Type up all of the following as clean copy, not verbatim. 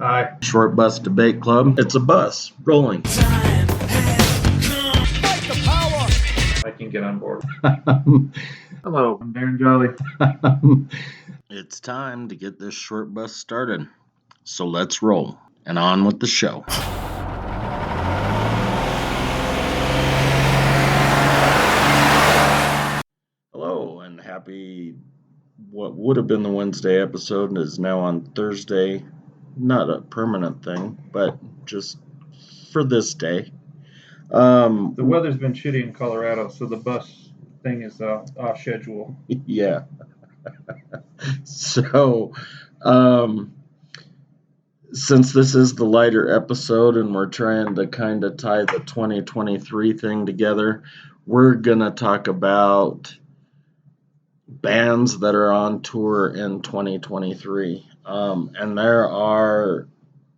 Hi. Short Bus Debate Club. It's a bus rolling. I can get on board. Hello, I'm Darren Jolly. It's time to get this short bus started. So let's roll and on with the show. Hello and happy, what would have been the Wednesday episode is now on Thursday. Not a permanent thing, but just for this day. The weather's been shitty in Colorado, so the bus thing is off schedule. Yeah. So, since this is the lighter episode and we're trying to kind of tie the 2023 thing together, we're going to talk about bands that are on tour in 2023. And there are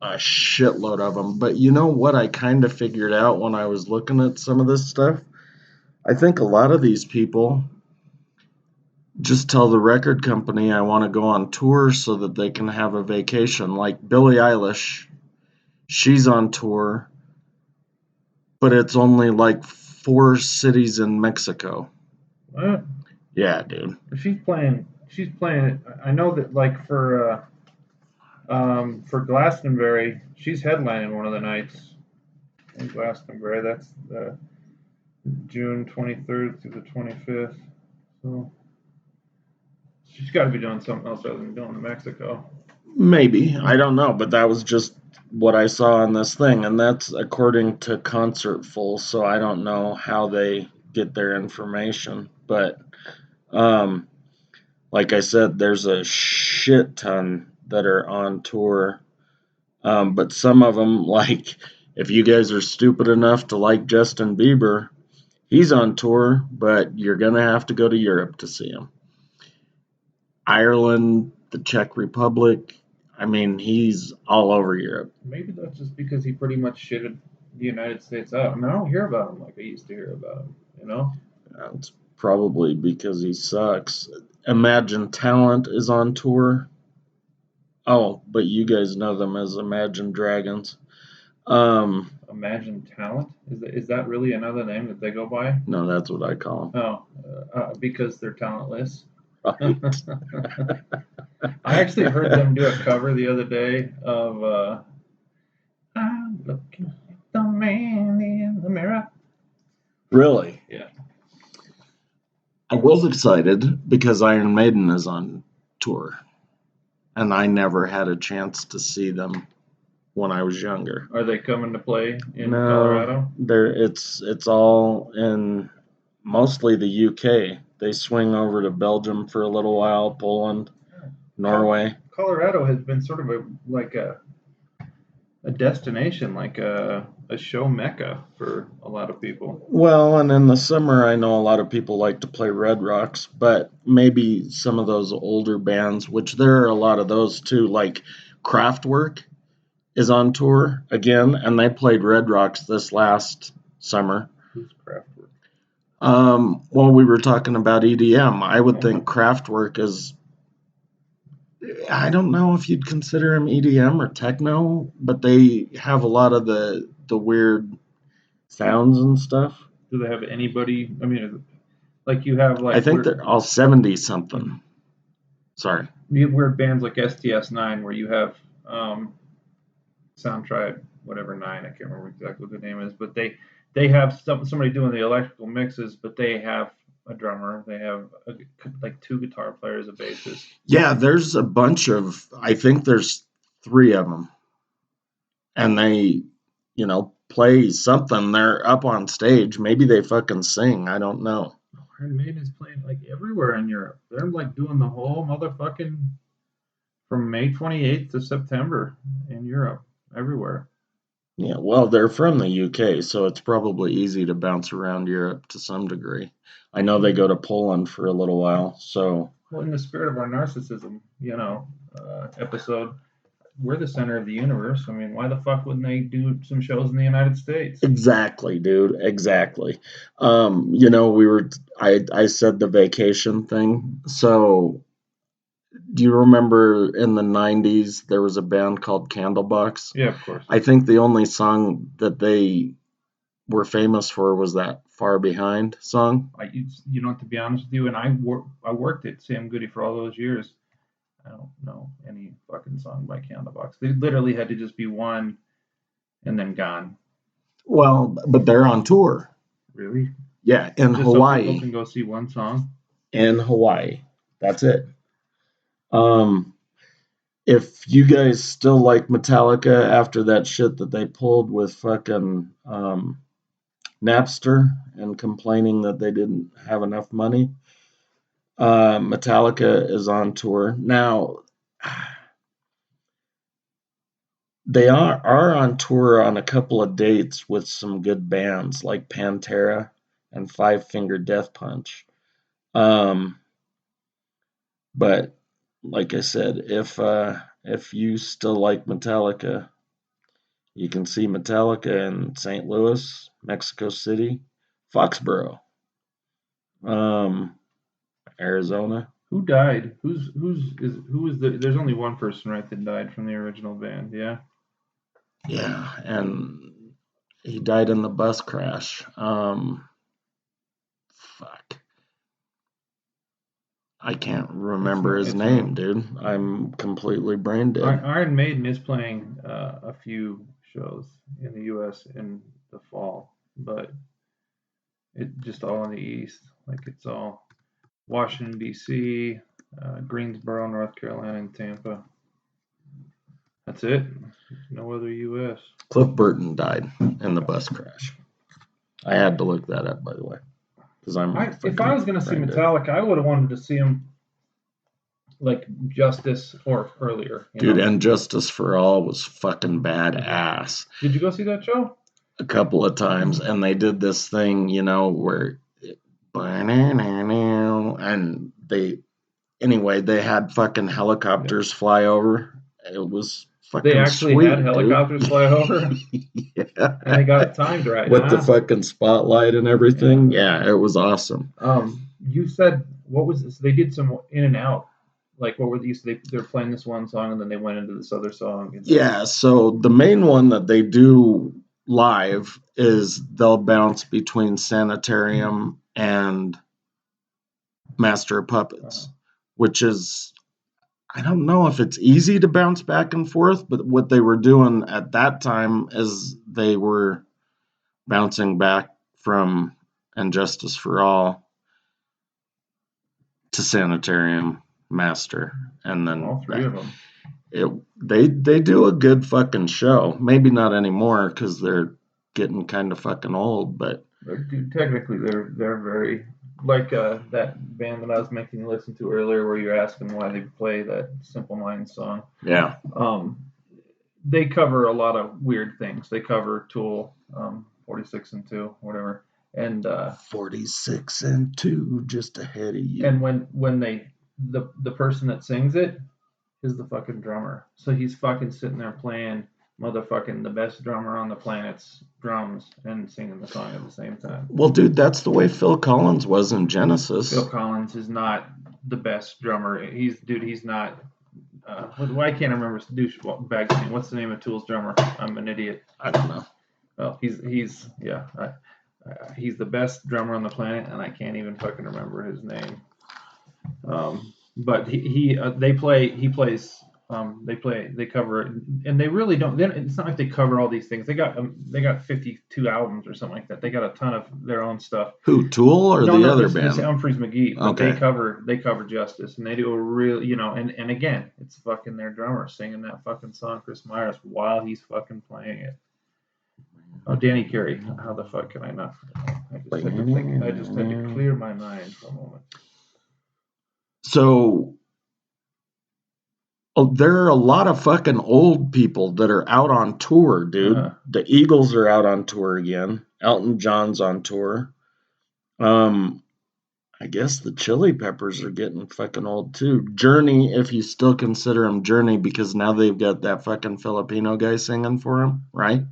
a shitload of them. But you know what I kind of figured out when I was looking at some of this stuff? I think a lot of these people just tell the record company I want to go on tour so that they can have a vacation. Like Billie Eilish, she's on tour, but it's only like 4 cities in Mexico. What? Yeah, dude. She's playing. I know that like for Glastonbury, she's headlining one of the nights in Glastonbury. That's June 23rd through the 25th. So she's got to be doing something else other than going to Mexico. Maybe. I don't know, but that was just what I saw on this thing, and that's according to Concertful, so I don't know how they get their information. But like I said, there's a shit ton that are on tour. But some of them, like, if you guys are stupid enough to like Justin Bieber, he's on tour, but you're going to have to go to Europe to see him. Ireland, the Czech Republic, I mean, he's all over Europe. Maybe that's just because he pretty much shitted the United States out. I mean, I don't hear about him like I used to hear about him, you know? It's probably because he sucks. Imagine Talent is on tour. Oh, but you guys know them as Imagine Dragons. Imagine Talent? Is that really another name that they go by? No, that's what I call them. Oh, because they're talentless. Right. I actually heard them do a cover the other day of I'm looking at the man in the mirror. Really? Yeah. I was excited because Iron Maiden is on tour, and I never had a chance to see them when I was younger. Are they coming to play in Colorado? It's all in mostly the UK. They swing over to Belgium for a little while, Poland, Norway. Colorado has been sort of a destination, like a show mecca for a lot of people. Well, and in the summer, I know a lot of people like to play Red Rocks, but maybe some of those older bands, which there are a lot of those too, like Kraftwerk is on tour again, and they played Red Rocks this last summer. Who's Kraftwerk? Well, we were talking about EDM. I would think Kraftwerk is, I don't know if you'd consider them EDM or techno, but they have a lot of the weird sounds and stuff. Do they have anybody? I mean, like you have like. I think they're all 70 something. Sorry. You have weird bands like STS9 where you have Soundtribe, whatever 9, I can't remember exactly what the name is, but they have somebody doing the electrical mixes, but they have a drummer, they have like 2 guitar players, a bassist. Yeah, there's a bunch of, I think there's 3 of them, and they, play something. They're up on stage. Maybe they fucking sing. I don't know. Iron Maiden is playing like everywhere in Europe. They're like doing the whole motherfucking from May 28th to September in Europe, everywhere. Yeah, well, they're from the UK, so it's probably easy to bounce around Europe to some degree. I know they go to Poland for a little while, so. Well, in the spirit of our narcissism, episode, we're the center of the universe. I mean, why the fuck wouldn't they do some shows in the United States? Exactly, dude. Exactly. I said the vacation thing. So Do you remember in the 90s there was a band called Candlebox? Yeah, of course. I think the only song that they were famous for was that Far Behind song. You know, to be honest with you, and I worked at Sam Goody for all those years. I don't know any fucking song by Candlebox. They literally had to just be one and then gone. Well, but they're on tour. Really? Yeah, in Just so people Hawaii. can go see one song. In Hawaii. That's it. If you guys still like Metallica after that shit that they pulled with fucking Napster and complaining that they didn't have enough money, Metallica is on tour. Now, they are on tour on a couple of dates with some good bands like Pantera and Five Finger Death Punch. But like I said, if you still like Metallica, you can see Metallica in St. Louis, Mexico City, Foxborough, Arizona. Who died? Who is the? There's only one person, right, that died from the original band. Yeah. Yeah, and he died in the bus crash. Fuck. I can't remember his name, dude. I'm completely brain dead. Iron Maiden is playing a few shows in the U.S. in the fall, but it just all in the East. Like it's all Washington D.C., Greensboro, North Carolina, and Tampa. That's it. No other U.S. Cliff Burton died in the bus crash. I had to look that up, by the way, because if I was gonna see Metallica, I would have wanted to see him like Justice or earlier. Dude, and Justice for All was fucking badass. Did you go see that show? A couple of times, and they did this thing, where and they had fucking helicopters fly over. It was fucking They actually sweet, had helicopters fly over. Yeah. And they got it timed right. With the fucking spotlight and everything. Yeah, it was awesome. You said what was this? They did some in and out. Like what were these? They're playing this one song and then they went into this other song. Yeah, so the main one that they do live is they'll bounce between Sanitarium and Master of Puppets, which is, I don't know if it's easy to bounce back and forth, but what they were doing at that time is they were bouncing back from And Justice for All to Sanitarium, Master, and then all three of them. They do a good fucking show. Maybe not anymore because they're getting kind of fucking old, but dude, technically they're very like that band that I was making you listen to earlier, where you're asking why they play that Simple Minds song. Yeah. They cover a lot of weird things. They cover Tool, 46 and 2, whatever, and 46 and 2, just ahead of you. And when the person that sings it is the fucking drummer. So he's fucking sitting there playing motherfucking the best drummer on the planet's drums and singing the song at the same time. Well, dude, that's the way Phil Collins was in Genesis. Phil Collins is not the best drummer. He's not. Why can't I remember douchebag's name? What's the name of Tool's drummer? I'm an idiot. I don't know. Well, he's the best drummer on the planet, and I can't even fucking remember his name. But they cover it, and they really don't. It's not like they cover all these things. They got 52 albums or something like that. They got a ton of their own stuff. Who, Tool or the other band? Humphreys McGee. But okay. They cover Justice, and they do a real, and again, it's fucking their drummer singing that fucking song, Chris Myers, while he's fucking playing it. Oh, Danny Carey. How the fuck can I not? I just had to clear my mind for a moment. So, there are a lot of fucking old people that are out on tour, dude. The Eagles are out on tour again. Elton John's on tour. I guess the Chili Peppers are getting fucking old too. Journey, if you still consider them Journey, because now they've got that fucking Filipino guy singing for them, right?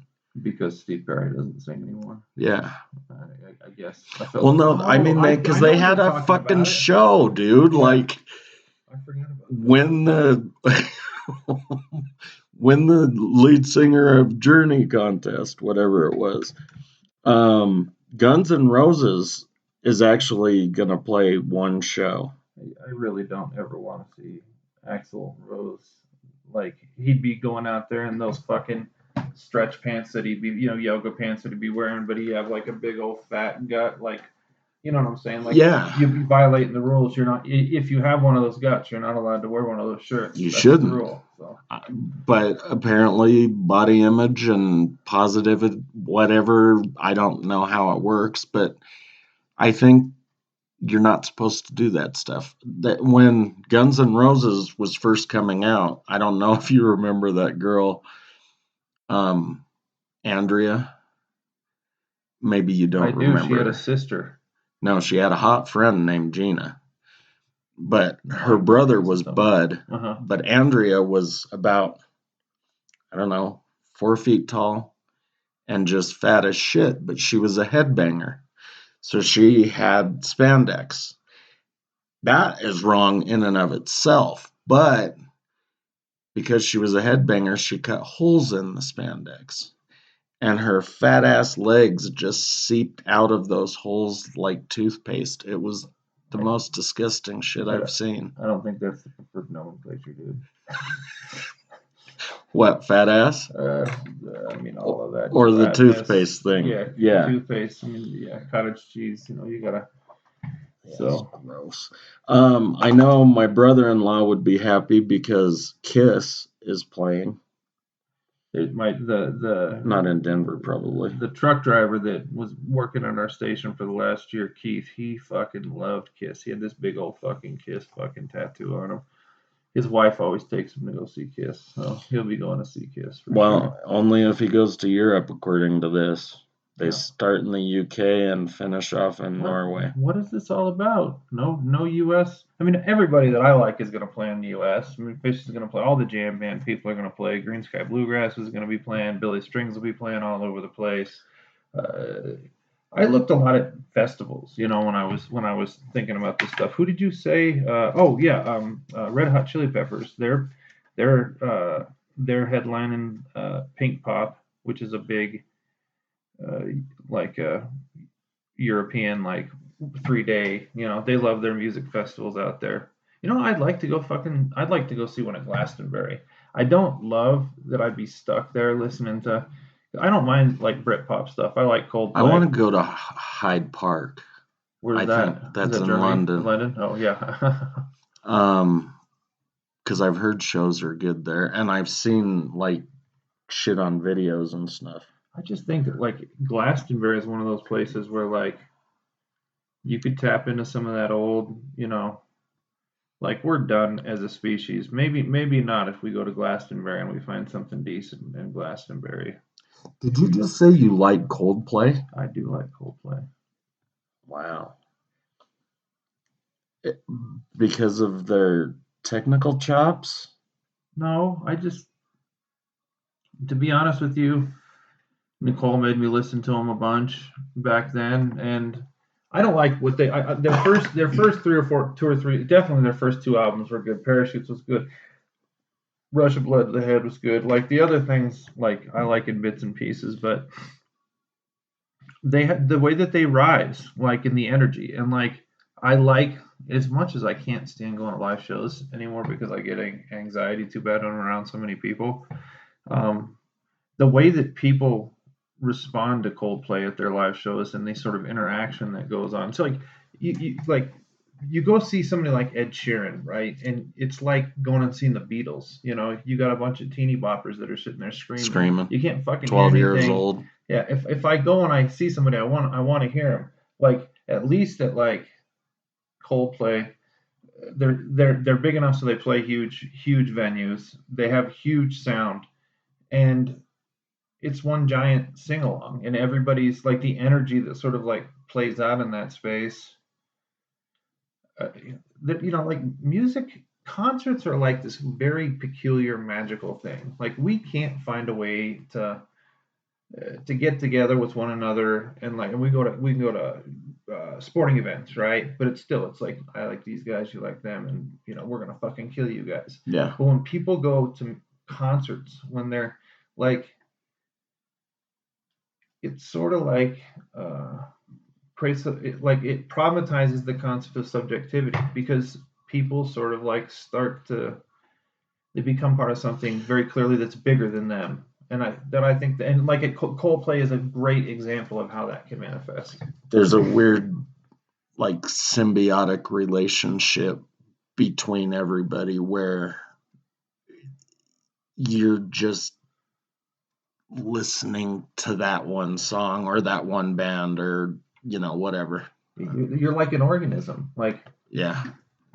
Because Steve Perry doesn't sing anymore. Yeah. I guess. Well, no, I mean, because they had a fucking show, dude. Yeah. Like, I forgot about that. When the when the lead singer of Journey contest, whatever it was, Guns N' Roses is actually gonna play one show. I really don't ever want to see Axl Rose. Like he'd be going out there in those fucking stretch pants that he'd be, yoga pants that he'd be wearing, but he'd have like a big old fat gut, like, you know what I'm saying? Like, Yeah. you'd be violating the rules. You're not, if you have one of those guts, you're not allowed to wear one of those shirts. You That's shouldn't. The rule. So. But apparently, body image and positive, whatever, I don't know how it works, but I think you're not supposed to do that stuff. That when Guns N' Roses was first coming out, I don't know if you remember that girl, Andrea. Maybe you don't remember. She had a sister. No, she had a hot friend named Gina. But her brother was Bud. But Andrea was about, I don't know, 4 feet tall and just fat as shit. But she was a headbanger. So she had spandex. That is wrong in and of itself. But because she was a headbanger, she cut holes in the spandex. And her fat ass legs just seeped out of those holes like toothpaste. It was the most disgusting shit I've seen. I don't think that's the preferred nomenclature, dude. What, fat ass? I mean, all of that. Or the toothpaste thing. Yeah. Toothpaste. I mean, yeah, cottage cheese. You gotta. So gross. I know my brother-in-law would be happy because Kiss is playing. It might not in Denver, probably. The truck driver that was working on our station for the last year, Keith, he fucking loved Kiss. He had this big old fucking Kiss fucking tattoo on him. His wife always takes him to go see Kiss, so he'll be going to see Kiss. Sure. Only if he goes to Europe, according to this. They start in the UK and finish off in Norway. What is this all about? No U.S. I mean, everybody that I like is going to play in the U.S. I mean, Fish is going to play. All the jam band people are going to play. Green Sky Bluegrass is going to be playing. Billy Strings will be playing all over the place. I looked a lot at festivals, when I was thinking about this stuff. Who did you say? Red Hot Chili Peppers. They're headlining Pink Pop, which is a big European 3-day. They love their music festivals out there. I'd like to go see one at Glastonbury. I don't love that I'd be stuck there listening to. I don't mind Britpop stuff. I like Coldplay. I want to go to Hyde Park. Where's that? I think that's in London. London? Oh yeah. Because I've heard shows are good there, and I've seen shit on videos and stuff. I just think that Glastonbury is one of those places where you could tap into some of that old, we're done as a species. Maybe not if we go to Glastonbury and we find something decent in Glastonbury. Did you just say you like Coldplay? I do like Coldplay. Wow. Because of their technical chops? No, to be honest with you, Nicole made me listen to them a bunch back then, and I don't like what their first 2 or 3, definitely their first 2 albums were good. Parachutes was good. Rush of Blood to the Head was good. The other things, I like in bits and pieces, but they have the way that they rise, in the energy, and I like, as much as I can't stand going to live shows anymore because I get anxiety too bad when I'm around so many people. The way that people respond to Coldplay at their live shows and the sort of interaction that goes on. So you go see somebody like Ed Sheeran, right? And it's like going and seeing the Beatles. You got a bunch of teeny boppers that are sitting there screaming. You can't fucking 12 hear years old. Yeah, if I go and I see somebody, I want to hear them. At least at Coldplay, they're big enough so they play huge venues. They have huge sound, and it's one giant sing along, and everybody's the energy that sort of plays out in that space. Music concerts are this very peculiar magical thing. We can't find a way to get together with one another, and we can go to sporting events, right? But it's like I like these guys, you like them, and we're gonna fucking kill you guys. Yeah. But when people go to concerts, when they're like, it's sort of like it problematizes the concept of subjectivity because people sort of like they become part of something very clearly that's bigger than them. And I think and like Coldplay is a great example of how that can manifest. There's a weird like symbiotic relationship between everybody where you're just listening to that one song or that one band or whatever. You're like an organism, like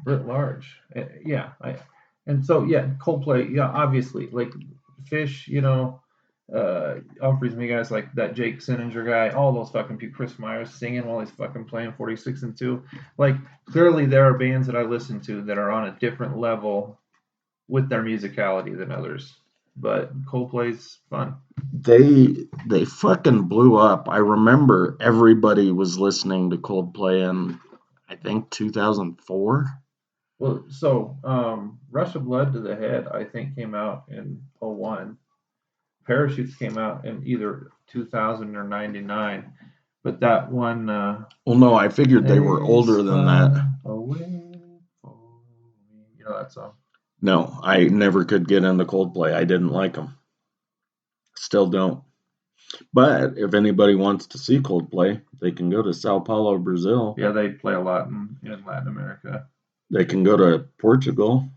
writ large. And so Coldplay, obviously, like Fish, Humphreys, me guys like that Jake Sinninger guy, all those fucking people, Chris Myers singing while he's fucking playing 46 and 2. Like clearly there are bands that I listen to that are on a different level with their musicality than others. But Coldplay's fun. They fucking blew up. I remember everybody was listening to Coldplay in I think 2004. Well, so Rush of Blood to the Head I think came out in 01. Parachutes came out in either 2000 or 99. But that one well, no, I figured they were older than that. You know that song? No, I never could get into Coldplay. I didn't like them. Still don't. But if anybody wants to see Coldplay, they can go to Sao Paulo, Brazil. Yeah, they play a lot in Latin America. They can go to Portugal.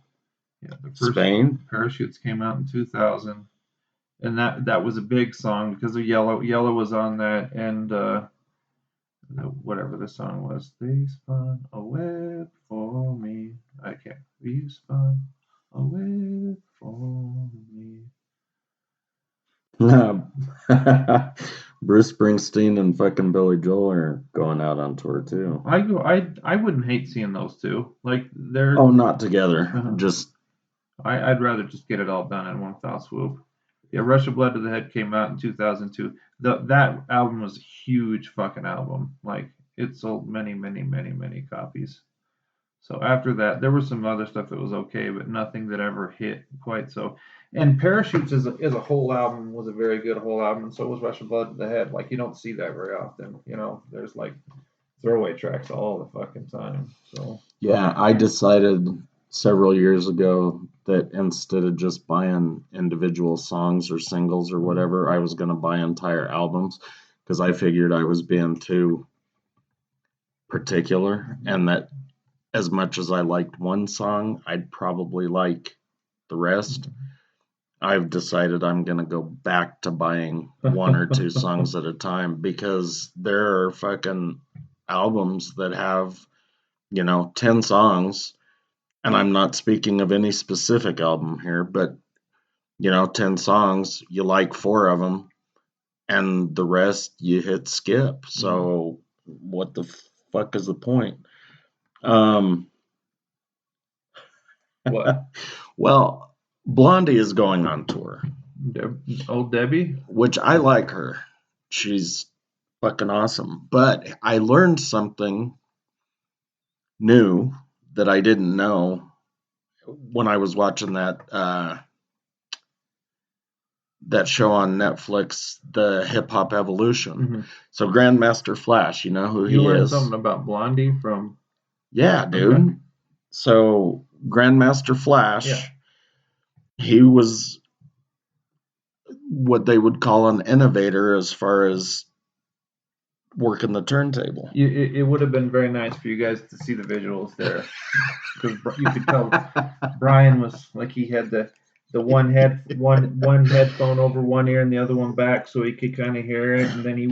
Yeah, the first Spain. Parachutes came out in 2000, and that was a big song because of Yellow. Yellow was on that, and whatever the song was, they spun a web for me. I can't. We spun a web for me. Bruce Springsteen and fucking Billy Joel are going out on tour too. I wouldn't hate seeing those two. Like they're not together. Just I'd rather just get it all done in one foul swoop. Yeah, Rush of Blood to the Head came out in 2002. That album was a huge fucking album. Like it sold many, many, many, many copies. So after that, there was some other stuff that was okay, but nothing that ever hit quite so. And Parachutes as a whole album was a very good whole album, and so was Rush of Blood to the Head. Like you don't see that very often. There's like throwaway tracks all the fucking time. So yeah, I decided several years ago that instead of just buying individual songs or singles or whatever, I was going to buy entire albums because I figured I was being too particular, and that as much as I liked one song, I'd probably like the rest. I've decided I'm going to go back to buying one or two songs at a time because there are fucking albums that have, 10 songs. And I'm not speaking of any specific album here, but, 10 songs, you like 4 of them, and the rest you hit skip. So what the fuck is the point? What? Well, Blondie is going on tour. Old Debbie? Which I like her. She's fucking awesome. But I learned something new that I didn't know when I was watching that show on Netflix, the Hip Hop Evolution. So Grandmaster Flash, you know who he is? You learned something about Blondie from... Yeah, dude. Okay. So Grandmaster Flash, he was what they would call an innovator as far as working the turntable. It would have been very nice for you guys to see the visuals there, because you could tell Brian was like he had the one headphone over one ear and the other one back, so he could kind of hear it, and then he.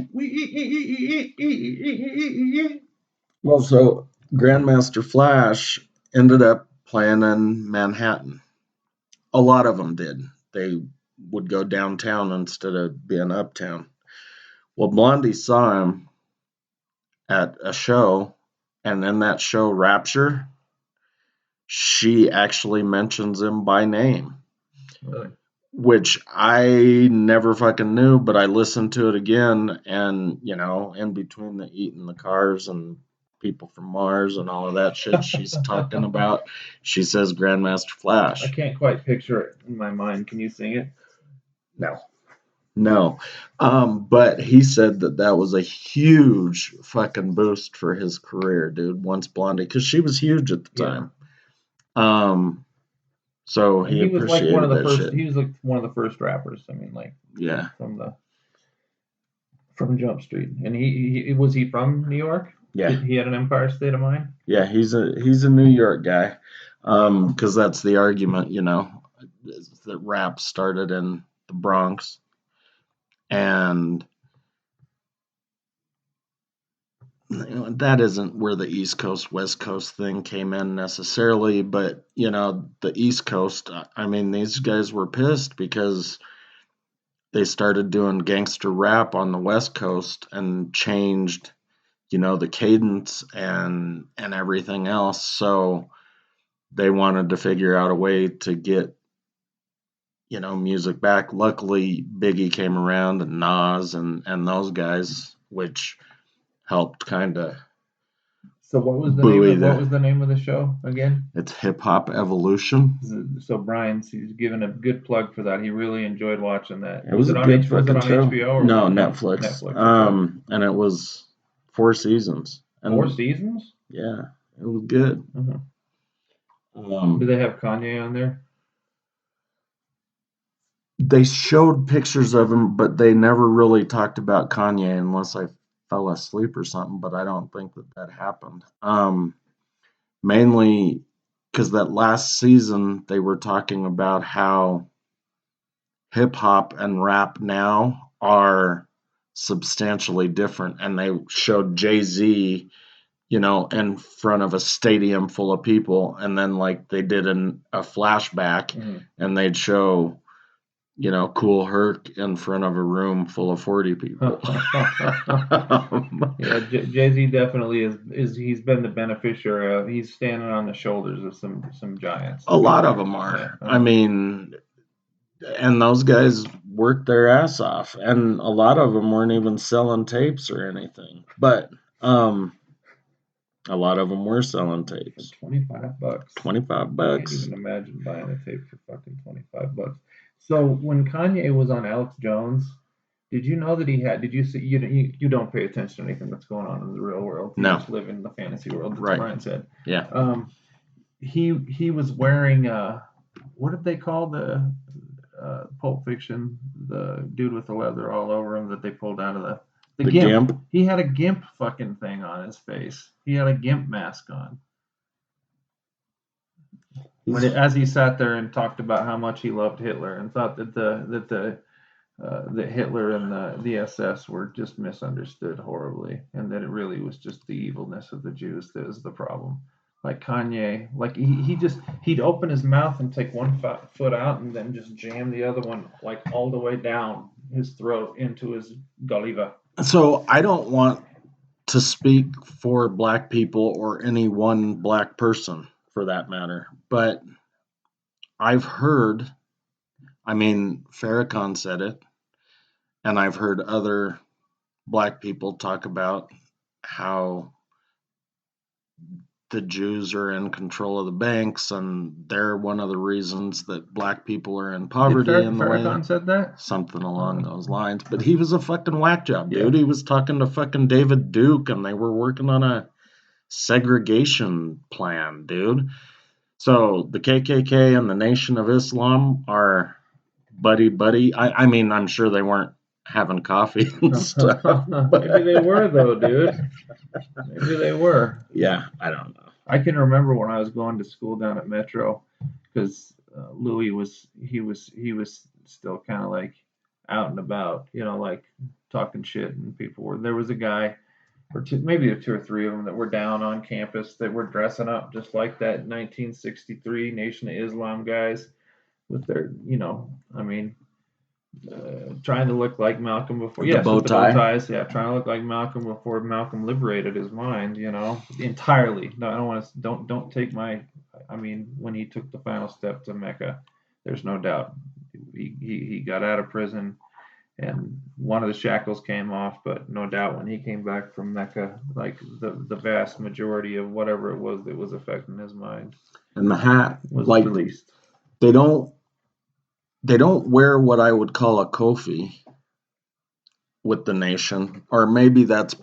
Well, so Grandmaster Flash ended up playing in Manhattan. A lot of them did. They would go downtown instead of being uptown. Well, Blondie saw him at a show, and in that show, Rapture, she actually mentions him by name. Really? which I never fucking knew, but I listened to it again, and in between the eating the cars and people from Mars and all of that shit she's talking about, she says Grandmaster I Flash. can't quite picture it in my mind. Can you sing it? No. But he said that was a huge fucking boost for his career, dude, once Blondie, because she was huge at the time. So And he he was like one of appreciated the that first. shit. He was like one of the first rappers. I mean, like Yeah. from Jump Street. And he was he from New York? Yeah. He had an Empire State of Mind. Yeah, he's a New York guy. Because that's the argument, is that rap started in the Bronx, and that isn't where the East Coast West Coast thing came in necessarily, but the East Coast, I mean, these guys were pissed because they started doing gangster rap on the West Coast and changed the cadence and everything else. So they wanted to figure out a way to get music back. Luckily, Biggie came around, and Nas and those guys, which helped kind of So what was buoy the name of the show again? It's Hip Hop Evolution. So he's given a good plug for that. He really enjoyed watching that. It was a good fucking show. HBO or no, was it Netflix. Netflix. Okay. And it was 4 seasons. And 4 seasons? Yeah, it was good. Do they have Kanye on there? They showed pictures of him, but they never really talked about Kanye unless I fell asleep or something, but I don't think that happened. Mainly because that last season they were talking about how hip hop and rap now are substantially different, and they showed Jay-Z, in front of a stadium full of people, and then like they did a flashback, and they'd show Cool Herc in front of a room full of 40 people. Yeah, Jay-Z definitely is he's been the beneficiary of, he's standing on the shoulders of some giants. A lot of them are. Yeah. I mean, and those guys worked their ass off, and a lot of them weren't even selling tapes or anything, but a lot of them were selling tapes. For $25. $25. I can't even imagine buying a tape for fucking $25. So when Kanye was on Alex Jones, did you know that he had? Did you see? You don't pay attention to anything that's going on in the real world. You just live in the fantasy world. That's right. Brian said. Yeah. He was wearing what did they call the Pulp Fiction? The dude with the leather all over him that they pulled out of the GIMP. He had a GIMP fucking thing on his face. He had a GIMP mask on. As he sat there and talked about how much he loved Hitler and thought that Hitler and the SS were just misunderstood horribly, and that it really was just the evilness of the Jews that is the problem. Like Kanye, like he'd open his mouth and take one foot out and then just jam the other one like all the way down his throat into his gulliva. So I don't want to speak for black people or any one black person for that matter, but I've heard, I mean, Farrakhan said it, and I've heard other black people talk about how the Jews are in control of the banks, and they're one of the reasons that black people are in poverty. Farrakhan said that? Something along those lines. But he was a fucking whack job, dude. Yeah. He was talking to fucking David Duke, and they were working on a segregation plan, dude. So the KKK and the Nation of Islam are buddy. I mean, I'm sure they weren't having coffee and stuff. Maybe they were, though, dude. Maybe they were. Yeah, I don't know. I can remember when I was going to school down at Metro, because Louis was still kind of like out and about, like talking shit, and people were. There was a guy, or maybe 2 or 3 of them that were down on campus that were dressing up just like that 1963 Nation of Islam guys with their, I mean. Trying to look like Malcolm before, the bow ties. Yeah, trying to look like Malcolm before Malcolm liberated his mind, entirely. No, I don't want to. Don't take my. I mean, when he took the final step to Mecca, there's no doubt he got out of prison, and one of the shackles came off. But no doubt, when he came back from Mecca, like the vast majority of whatever it was that was affecting his mind And the hat, was like released. they don't wear what I would call a kofi with the nation, or maybe that's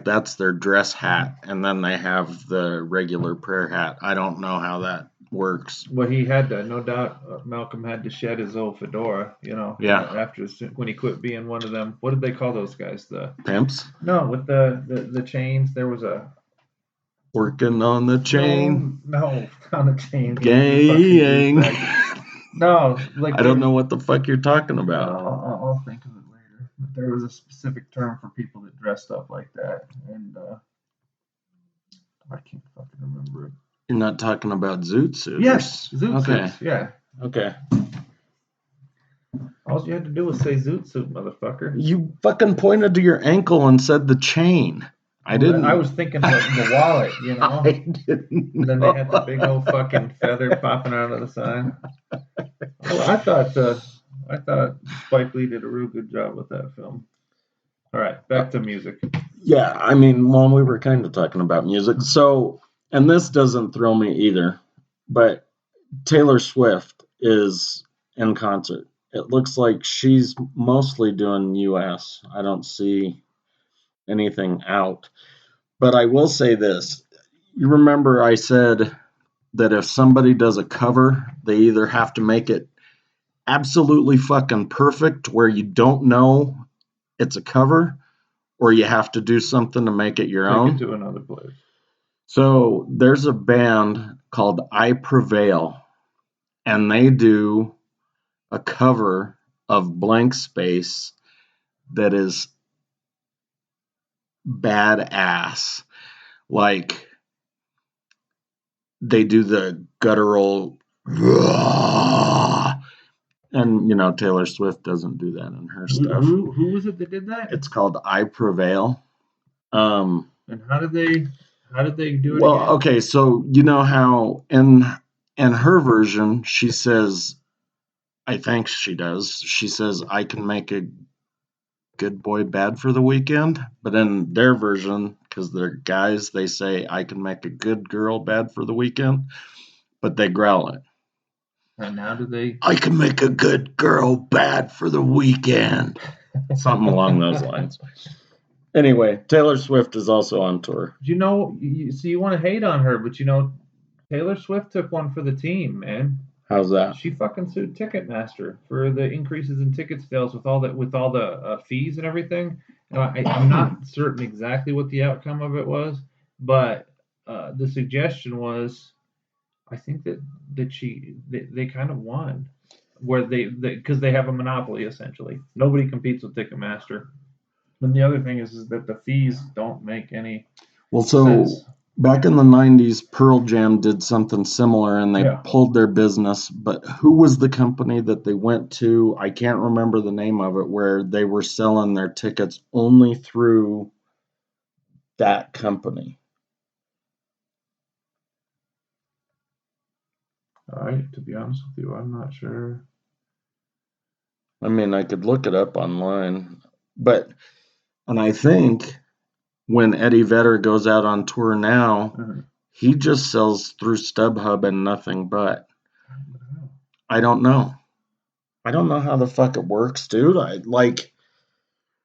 that's their dress hat, and then they have the regular prayer hat. I don't know how that works. Well, he had to, no doubt, Malcolm had to shed his old fedora, Yeah. after when he quit being one of them. What did they call those guys? The Pimps? No, with the chains. There was a Working on the chain. No, on the chain. Gang. No, like I don't know what the fuck you're talking about. I'll think of it later. But there was a specific term for people that dressed up like that, and I can't fucking remember it. You're not talking about zoot suits? Yes, zoot Okay. suits. Yeah. Okay. All you had to do was say zoot suit, motherfucker. You fucking pointed to your ankle and said the chain. I didn't. I was thinking of the wallet, I didn't. And then they had the big old fucking feather popping out of the side. Well, I thought Spike Lee did a real good job with that film. All right, back to music. Yeah, I mean, well, we were kind of talking about music. So, and this doesn't thrill me either, but Taylor Swift is in concert. It looks like she's mostly doing US. I don't see anything out. But I will say this. You remember I said that if somebody does a cover, they either have to make it absolutely fucking perfect where you don't know it's a cover, or you have to do something to make it your own. Take it to another place. So there's a band called I Prevail, and they do a cover of Blank Space that is badass. Like, they do the guttural, and Taylor Swift doesn't do that in her stuff. Who was it that did that? It's called I Prevail. And how did they do it? Well, again? okay, so you know how in her version she says, I think she does. She says, I can make a good boy bad for the weekend. But in their version, because they're guys, they say, I can make a good girl bad for the weekend. But they growl it. And now do they? I can make a good girl bad for the weekend. Something along those lines. Anyway, Taylor Swift is also on tour. You want to hate on her, but Taylor Swift took one for the team, man. How's that? She fucking sued Ticketmaster for the increases in ticket sales with all the fees and everything. I'm not certain exactly what the outcome of it was, but the suggestion was, I think that they kind of won, where because they have a monopoly essentially. Nobody competes with Ticketmaster. And the other thing is that the fees don't make any sense. Back in the 90s, Pearl Jam did something similar, and they pulled their business. But who was the company that they went to? I can't remember the name of it, where they were selling their tickets only through that company. To be honest with you, I'm not sure. I mean, I could look it up online. And I think when Eddie Vedder goes out on tour now, he just sells through StubHub and nothing but. I don't know. I don't know how the fuck it works, dude.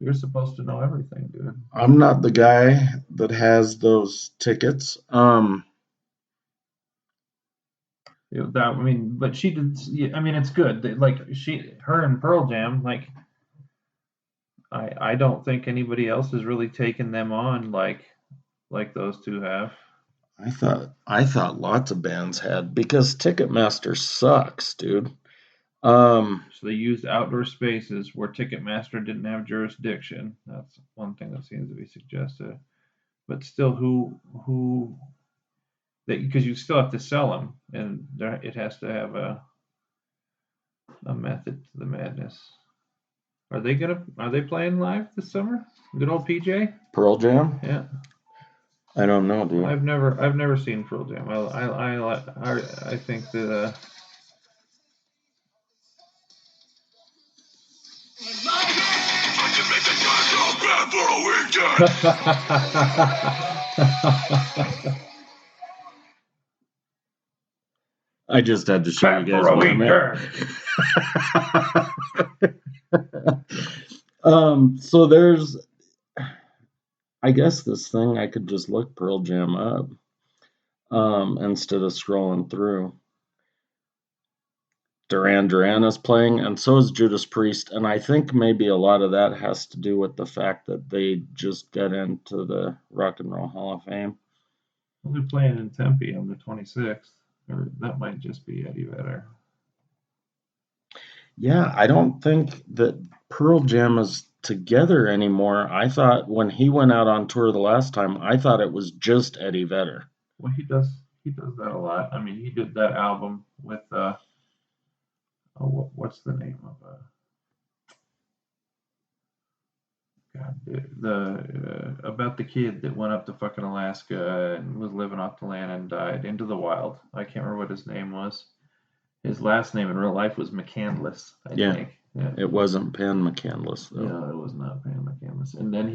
You're supposed to know everything, dude. I'm not the guy that has those tickets. But she did. I mean, it's good. Her and Pearl Jam, I don't think anybody else has really taken them on like those two have. I thought lots of bands had, because Ticketmaster sucks, dude. So they used outdoor spaces where Ticketmaster didn't have jurisdiction. That's one thing that seems to be suggested. But still, because you still have to sell them, and it has to have a method to the madness. Are they playing live this summer? Good old PJ? Pearl Jam? Yeah. I don't know, dude. I've never seen Pearl Jam. I think that I just had to show you guys what I meant. So there's, I guess this thing I could just look Pearl Jam up instead of scrolling through. Duran Duran is playing, and so is Judas Priest, and I think maybe a lot of that has to do with the fact that they just got into the Rock and Roll Hall of Fame. Well, they're playing in Tempe on the 26th, or that might just be Eddie Vedder. Yeah, I don't think that Pearl Jam is together anymore. I thought when he went out on tour the last time, I thought it was just Eddie Vedder. Well, he does that a lot. I mean, he did that album with what's the name of the about the kid that went up to fucking Alaska and was living off the land and died into the wild. I can't remember what his name was. His last name in real life was McCandless, I think. Yeah. It wasn't Pan McCandless though. No, it was not Pan McCandless. And then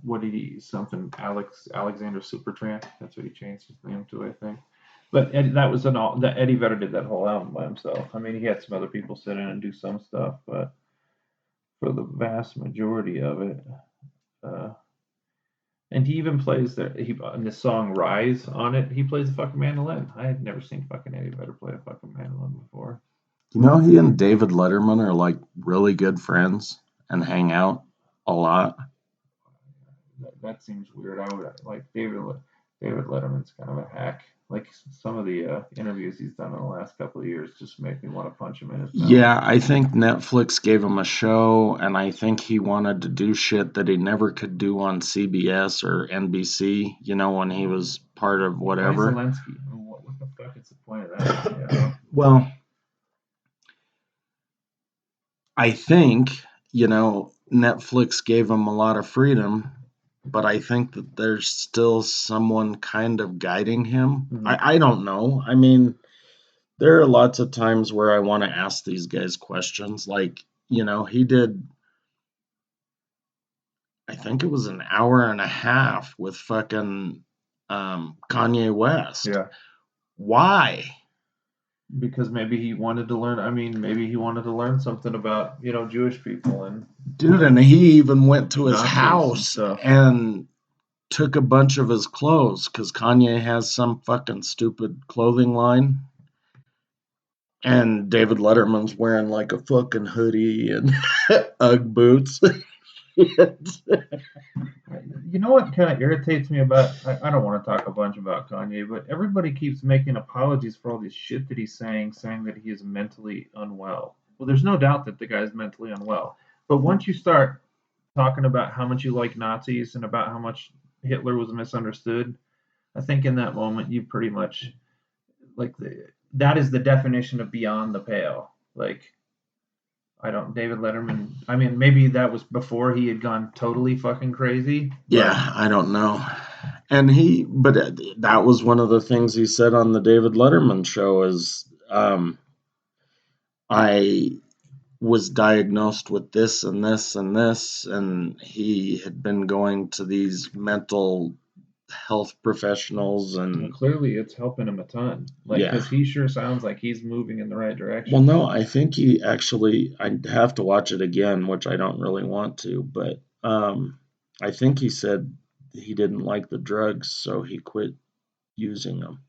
what did he something Alexander Supertramp? That's what he changed his name to, I think. But Eddie Vedder did that whole album by himself. I mean, he had some other people sit in and do some stuff, but for the vast majority of it, and he even plays on the song "Rise" on it. He plays the fucking mandolin. I had never seen fucking Eddie Vedder play a fucking mandolin before. You know, he and David Letterman are like really good friends and hang out a lot. That seems weird. I would like David Letterman's kind of a hack. Like some of the interviews he's done in the last couple of years just make me want to punch him in his mouth. Yeah, I think Netflix gave him a show, and I think he wanted to do shit that he never could do on CBS or NBC, you know, when he was part of whatever. Why Zelensky? I mean, what the fuck is the point of that? You know? Well, I think, you know, Netflix gave him a lot of freedom, but I think that there's still someone kind of guiding him. Mhm. I don't know. I mean, there are lots of times where I want to ask these guys questions. Like, you know, he did, I think it was an hour and a half with fucking Kanye West. Yeah. Why? Because maybe he wanted to learn. I mean, maybe he wanted to learn something about, you know, Jewish people and. Dude, and he even went to his Nazis house and took a bunch of his clothes because Kanye has some fucking stupid clothing line. And David Letterman's wearing like a fucking hoodie and Ugg boots. You know what kind of irritates me about, I don't want to talk a bunch about Kanye, but everybody keeps making apologies for all this shit that he's saying that he is mentally unwell. Well, there's no doubt that the guy's mentally unwell. But once you start talking about how much you like Nazis and about how much Hitler was misunderstood, I think in that moment you pretty much, like, that is the definition of beyond the pale. Like, David Letterman, I mean, maybe that was before he had gone totally fucking crazy. Yeah, I don't know. And but that was one of the things he said on the David Letterman show is, I was diagnosed with this and this and this, and he had been going to these mental health professionals, and clearly it's helping him a ton. Like, because he sure sounds like he's moving in the right direction. Well, no, I think he actually, I'd have to watch it again, which I don't really want to, but I think he said he didn't like the drugs, so he quit using them.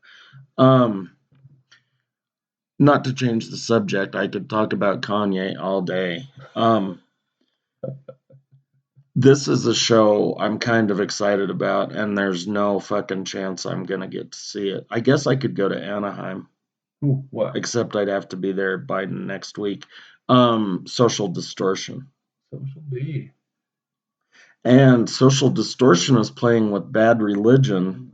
Not to change the subject, I could talk about Kanye all day. This is a show I'm kind of excited about, and there's no fucking chance I'm going to get to see it. I guess I could go to Anaheim. Ooh, what? Except I'd have to be there by next week. Social Distortion. Social D. And Social Distortion is playing with Bad Religion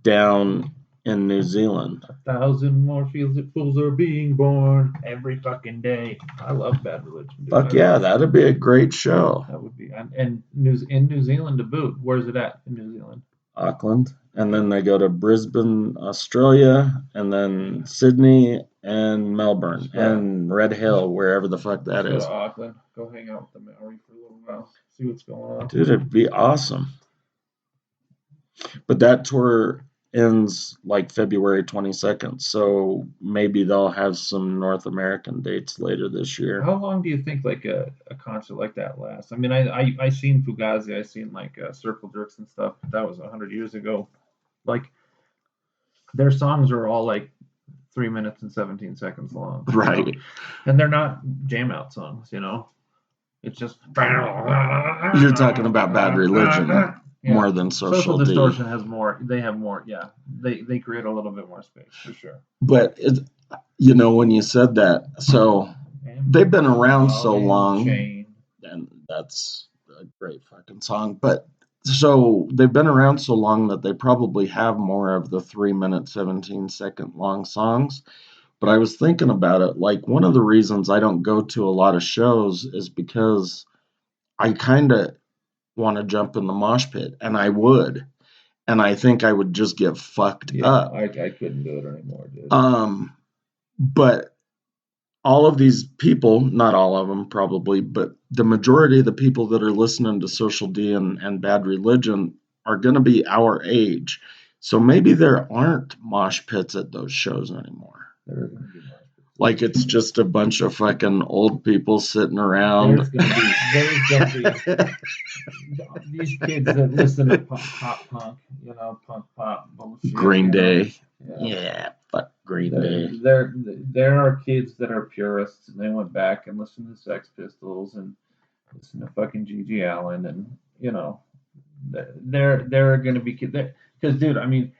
down in New Zealand. 1,000 more fools are being born every fucking day. I love Bad Religion. Dude. Fuck yeah, that'd be a great show. That would be. And in New Zealand to boot. Where's it at in New Zealand? Auckland. And then they go to Brisbane, Australia, and then Sydney and Melbourne and Red Hill, wherever the fuck that is. Go to Auckland. Go hang out with the Maori for a little See what's going on. Dude, it'd be awesome. But that tour ends like February 22nd, so maybe they'll have some North American dates later this year. How long do you think like a concert like that lasts? I mean, I seen Fugazi, I seen like Circle Jerks and stuff, but that was 100 years ago. Like their songs are all like 3 minutes and 17 seconds long, you know? Right. And they're not jam out songs, you know. It's just You're talking about Bad Religion yeah. more than Social D. Distortion has more. They have more. Yeah, they create a little bit more space for sure. But it, you know, when you said that, so they've been around so long, and that's a great fucking song. But so they've been around so long that they probably have more of the 3 minute, 17-second long songs. But I was thinking about it, like one of the reasons I don't go to a lot of shows is because I kind of want to jump in the mosh pit, and I would, and I think I would just get fucked up. I couldn't do it anymore, dude. But all of these people, not all of them probably, but the majority of the people that are listening to Social D and Bad Religion are going to be our age. So maybe there aren't mosh pits at those shows anymore. Like it's just a bunch of fucking old people sitting around. There's gonna be these kids that listen to pop punk, you know, punk pop bullshit. Green Day. Yeah, fuck Green Day. There are kids that are purists and they went back and listened to Sex Pistols and listen to fucking G.G. Allen, and you know, there are gonna be kids there. Because dude, I mean,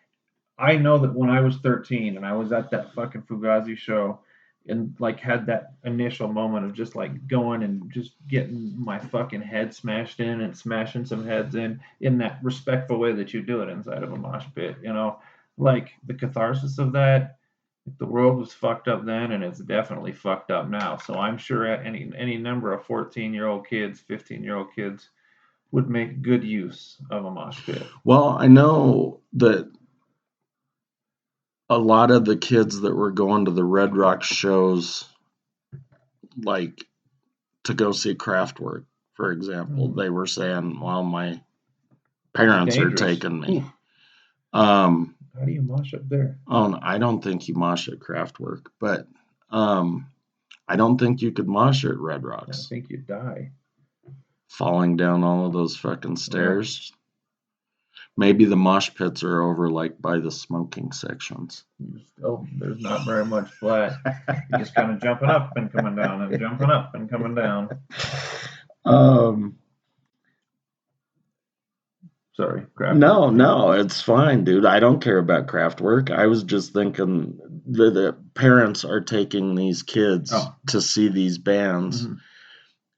I know that when I was 13 and I was at that fucking Fugazi show and like had that initial moment of just like going and just getting my fucking head smashed in and smashing some heads in that respectful way that you do it inside of a mosh pit, you know, like the catharsis of that. The world was fucked up then and it's definitely fucked up now. So I'm sure any number of 14-year-old kids, 15-year-old kids would make good use of a mosh pit. Well, I know that a lot of the kids that were going to the Red Rock shows, like to go see Kraftwerk, for example, they were saying, well, my parents are taking me. How do you mosh up there? I don't think you mosh at Kraftwerk, but I don't think you could mosh at Red Rocks. I think you'd die. Falling down all of those fucking stairs. Yeah. Maybe the mosh pits are over like by the smoking sections. There's not very much flat. You're just kind of jumping up and coming down and jumping up and coming down. Sorry, Kraftwerk. No, it's fine, dude. I don't care about Kraftwerk. I was just thinking the parents are taking these kids to see these bands. Mm-hmm.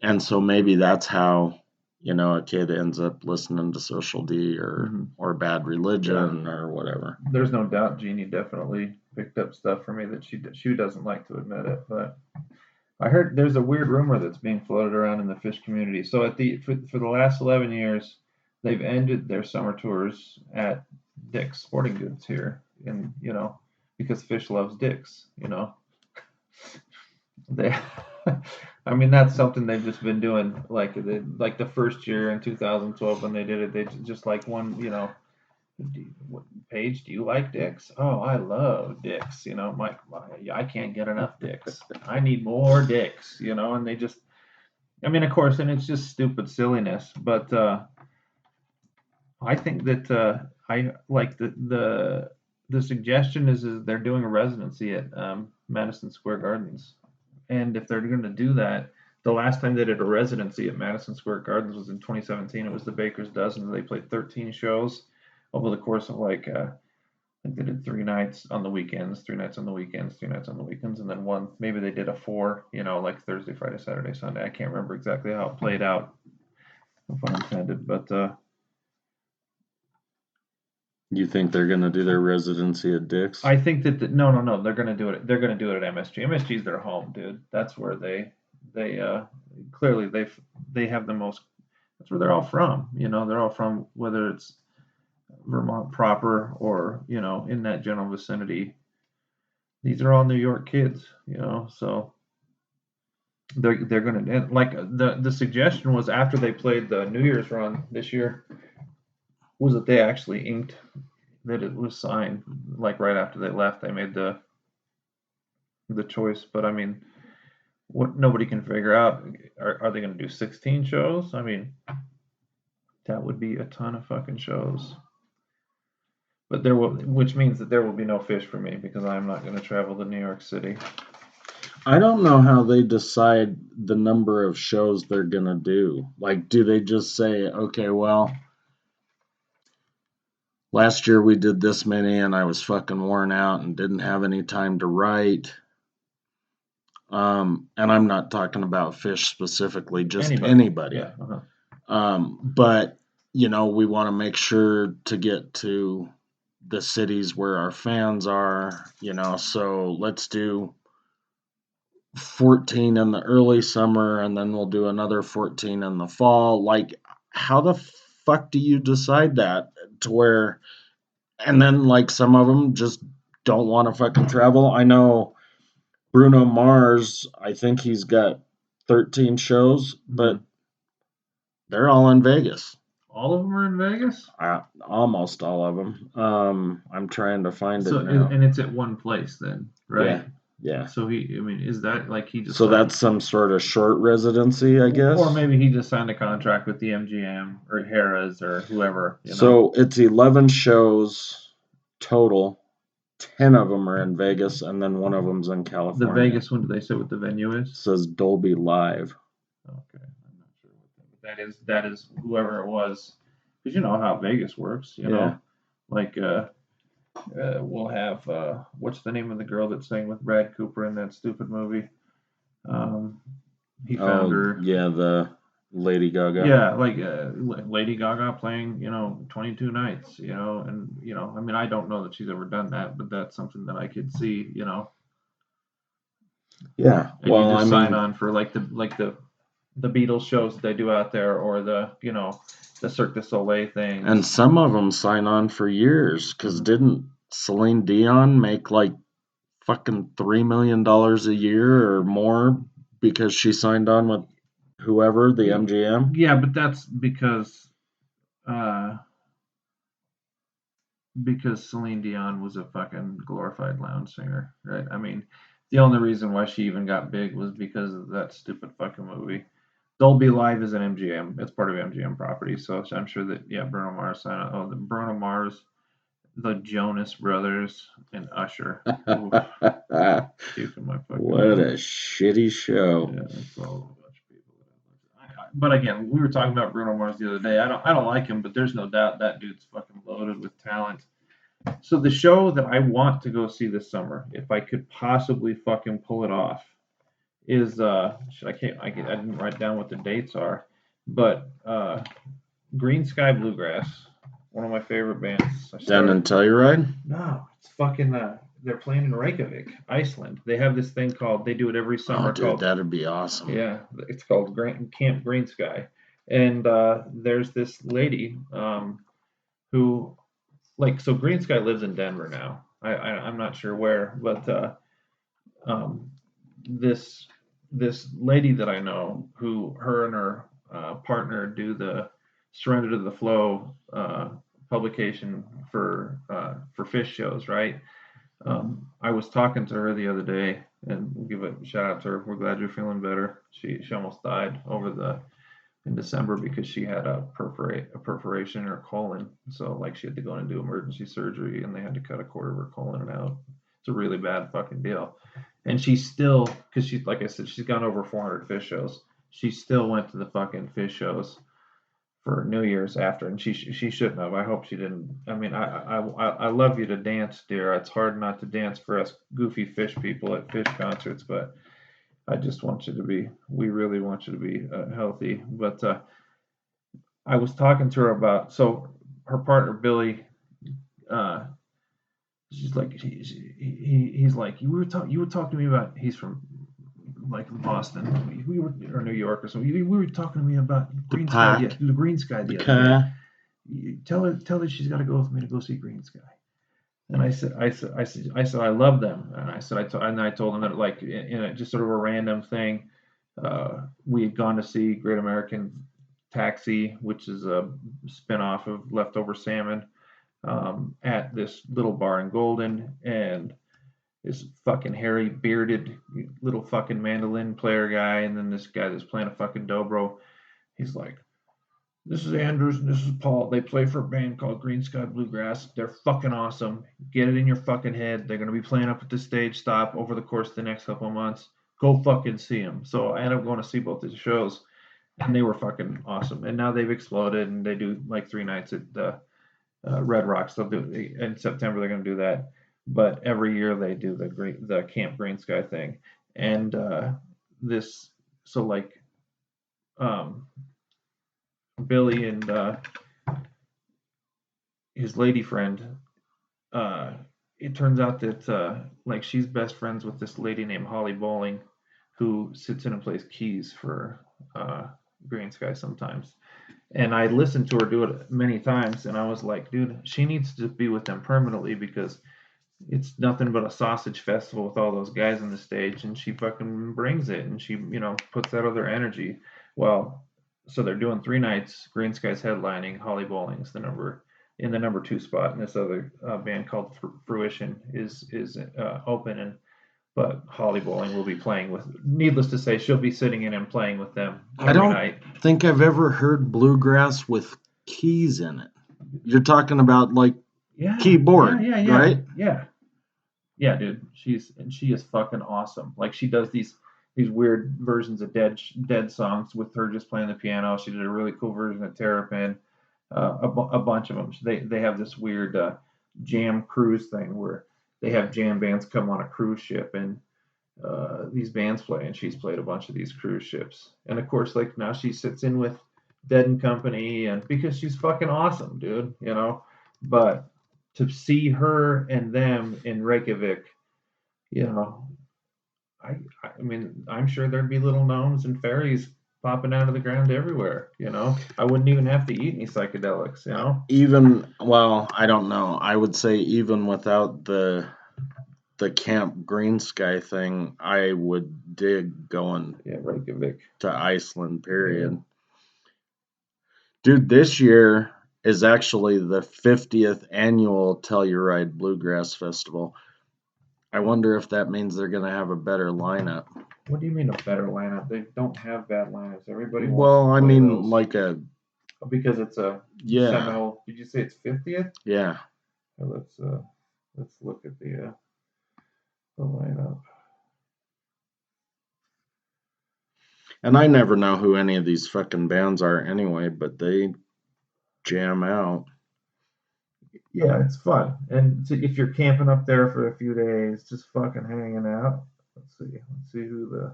And so maybe that's how, you know, a kid ends up listening to Social D or Bad Religion or whatever. There's no doubt Jeannie definitely picked up stuff for me that she doesn't like to admit it, but I heard there's a weird rumor that's being floated around in the Phish community. So for the last 11 years, they've ended their summer tours at Dick's Sporting Goods here, and you know, because Phish loves Dick's, you know. I mean, that's something they've just been doing. Like the first year in 2012 when they did it, they just like one, you know, Paige, do you like Dick's? Oh, I love Dick's. You know, I can't get enough Dick's. I need more Dick's. You know, and they just, I mean, of course, and it's just stupid silliness. But I think that I like the suggestion is they're doing a residency at Madison Square Gardens. And if they're going to do that, the last time they did a residency at Madison Square Gardens was in 2017. It was the Baker's Dozen. They played 13 shows over the course of I think they did 3 nights on the weekends, 3 nights on the weekends, 3 nights on the weekends, and then one, maybe they did a 4, you know, like Thursday, Friday, Saturday, Sunday. I can't remember exactly how it played out, no pun intended, but you think they're going to do their residency at Dick's? I think that no, they're going to do it. They're going to do it at MSG. MSG is their home, dude. That's where they clearly they have the most. That's where they're all from. You know, they're all from, whether it's Vermont proper or, you know, in that general vicinity. These are all New York kids, you know. So they're gonna, like, the suggestion was after they played the New Year's run this year was that they actually inked that it was signed, like right after they left. They made the choice, but I mean, what nobody can figure out, are they going to do 16 shows? I mean, that would be a ton of fucking shows. But there will, which means that there will be no fish for me because I'm not going to travel to New York City. I don't know how they decide the number of shows they're gonna do. Like, do they just say, okay, well, last year we did this many and I was fucking worn out and didn't have any time to write. And I'm not talking about fish specifically, just anybody. Yeah. But we want to make sure to get to the cities where our fans are, so let's do 14 in the early summer and then we'll do another 14 in the fall. Like, how the fuck do you decide that to where, and then like some of them just don't want to fucking travel? I know Bruno Mars, I think he's got 13 shows, but they're all in Vegas. All of them are in Vegas? Almost all of them. I'm trying to find it now. And it's at one place then, right? Yeah. So is that like he just? So that's some sort of short residency, I guess. Or maybe he just signed a contract with the MGM or Harrah's or whoever. So it's 11 shows total. 10 of them are in Vegas, and then one of them's in California. The Vegas one, do they say what the venue is? It says Dolby Live. Okay, I'm not sure what that is whoever it was, because you know how Vegas works. Like we'll have what's the name of the girl that sang with Brad Cooper in that stupid movie? He found her. Yeah, the Lady Gaga. Yeah, like Lady Gaga playing, 22 nights, and I mean, I don't know that she's ever done that, but that's something that I could see, Yeah. And you just sign on for like the Beatles shows that they do out there, or the Cirque du Soleil thing. And some of them sign on for years, because didn't Celine Dion make like fucking $3 million a year or more because she signed on with whoever, the MGM? Yeah, but that's because Celine Dion was a fucking glorified lounge singer, right? I mean, the only reason why she even got big was because of that stupid fucking movie. Dolby Live is an MGM. It's part of MGM property, so I'm sure that Bruno Mars signed on. Oh, the Bruno Mars, the Jonas Brothers, and Usher. What a shitty show. Yeah, it's all a bunch of people. But again, we were talking about Bruno Mars the other day. I don't like him, but there's no doubt that dude's fucking loaded with talent. So the show that I want to go see this summer, if I could possibly fucking pull it off, is I didn't write down what the dates are, but Green Sky Bluegrass, one of my favorite bands. Down in Telluride? No, it's fucking they're playing in Reykjavik, Iceland. They have this thing called, they do it every summer. Oh, dude, that'd be awesome. Yeah, it's called Camp Green Sky, and there's this lady who, like, so Green Sky lives in Denver now. I'm not sure where, but this lady that I know, who her and her partner do the Surrender to the Flow publication for fish shows, right? I was talking to her the other day, and we'll give a shout out to her. We're glad you're feeling better. She almost died in December because she had a perforation in her colon. So like she had to go in and do emergency surgery, and they had to cut a quarter of her colon out. It's a really bad fucking deal. And she still, because she's, like I said, she's gone over 400 fish shows. She still went to the fucking fish shows for New Year's after, and she shouldn't have. I hope she didn't. I mean, I love you to dance, dear. It's hard not to dance for us goofy fish people at fish concerts, but I just want you to be. We really want you to be healthy. But I was talking to her about, so her partner Billy. She's like, he's like, you were talking to me about. He's from like Boston, we were, or New York or something. We were talking to me about Green Sky, the Green Sky the other day. Tell her she's got to go with me to go see Green Sky. And I said I love them. And I told him that, like, in a just sort of a random thing. We had gone to see Great American Taxi, which is a spinoff of Leftover Salmon, at this little bar in Golden, and this fucking hairy, bearded, little fucking mandolin player guy, and then this guy that's playing a fucking dobro. He's like, "This is Andrews and this is Paul. They play for a band called Green Sky Bluegrass. They're fucking awesome. Get it in your fucking head. They're gonna be playing up at the Stage Stop over the course of the next couple of months. Go fucking see them." So I ended up going to see both these shows, and they were fucking awesome. And now they've exploded, and they do like 3 nights at Red Rocks. They'll do in September. They're gonna do that, but every year they do the Camp Green Sky thing, and this so like um, Billy and his lady friend. Uh, it turns out that like she's best friends with this lady named Holly Bowling, who sits in and plays keys for Green Sky sometimes. And I listened to her do it many times, and I was like, dude, she needs to be with them permanently because it's nothing but a sausage festival with all those guys on the stage, and she fucking brings it, and she, puts that other energy. Well, so they're doing 3 nights. Green Sky's headlining. Holly Bowling's the number 2 spot, and this other band called Fruition is opening. But Holly Bowling will be playing with. Needless to say, she'll be sitting in and playing with them I every don't night. think I've ever heard bluegrass with keys in it. You're talking about like keyboard, right? Yeah, dude. She is fucking awesome. Like she does these weird versions of dead songs with her just playing the piano. She did a really cool version of Terrapin. A bunch of them. They have this weird jam cruise thing where they have jam bands come on a cruise ship, and these bands play, and she's played a bunch of these cruise ships. And of course, like now she sits in with Dead and Company, and because she's fucking awesome, dude, But to see her and them in Reykjavik, you know, I mean, I'm sure there'd be little gnomes and fairies popping out of the ground everywhere. I wouldn't even have to eat any psychedelics. Even, well, I don't know. I would say even without the Camp Green Sky thing, I would dig going Reykjavik to Iceland, period. Yeah. Dude, this year is actually the 50th annual Telluride Bluegrass Festival. I wonder if that means they're going to have a better lineup. What do you mean a better lineup? They don't have bad lineups. Everybody wants Well, I mean, those. like a... Because it's a Seminole. Did you say it's 50th? Yeah. Let's look at the lineup. And I never know who any of these fucking bands are anyway, but they jam out. Yeah, it's fun. And if you're camping up there for a few days, just fucking hanging out. Let's see who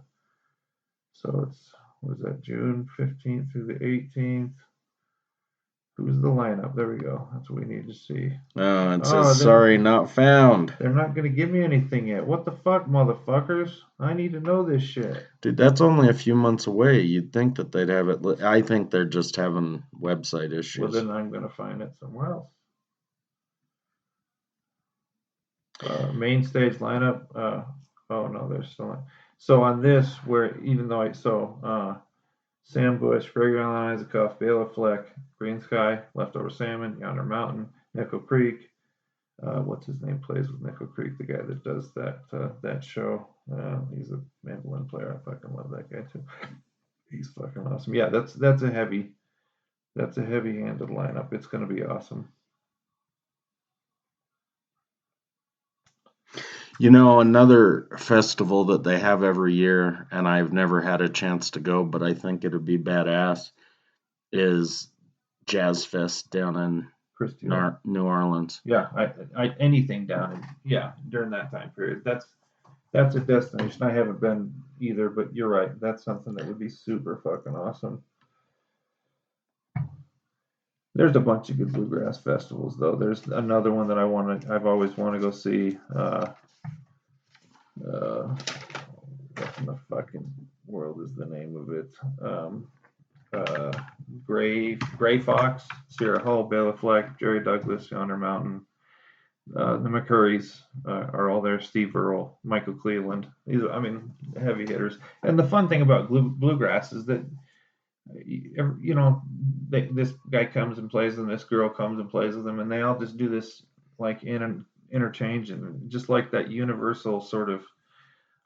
so it's, what is that, June 15th through the 18th. Who's the lineup? There we go. That's what we need to see. Oh, it says, sorry, not found. They're not going to give me anything yet. What the fuck, motherfuckers? I need to know this shit. Dude, that's only a few months away. You'd think that they'd have it. I think they're just having website issues. Well, then I'm going to find it somewhere else. Main stage lineup. Oh, no, there's still not. So on this, where even though Sam Bush, Fragrant Island, Isaacoff, Bela Fleck, Green Sky, Leftover Salmon, Yonder Mountain, Nickel Creek. What's his name plays with Nickel Creek? The guy that does that show. He's a mandolin player. I fucking love that guy too. He's fucking awesome. Yeah, that's a heavy-handed lineup. It's gonna be awesome. Another festival that they have every year, and I've never had a chance to go, but I think it would be badass, is Jazz Fest down in New Orleans. Yeah, I anything down during that time period. That's a destination. I haven't been either, but you're right. That's something that would be super fucking awesome. There's a bunch of good bluegrass festivals, though. There's another one that I've always wanted to go see. What in the fucking world is the name of it? Gray Fox, Sierra Hull, Bela Fleck, Jerry Douglas, Yonder Mountain. The McCurrys are all there. Steve Earle, Michael Cleveland. These are, I mean, heavy hitters. And the fun thing about bluegrass is that this guy comes and plays and this girl comes and plays with them, and they all just do this like in an interchange, and just like that universal sort of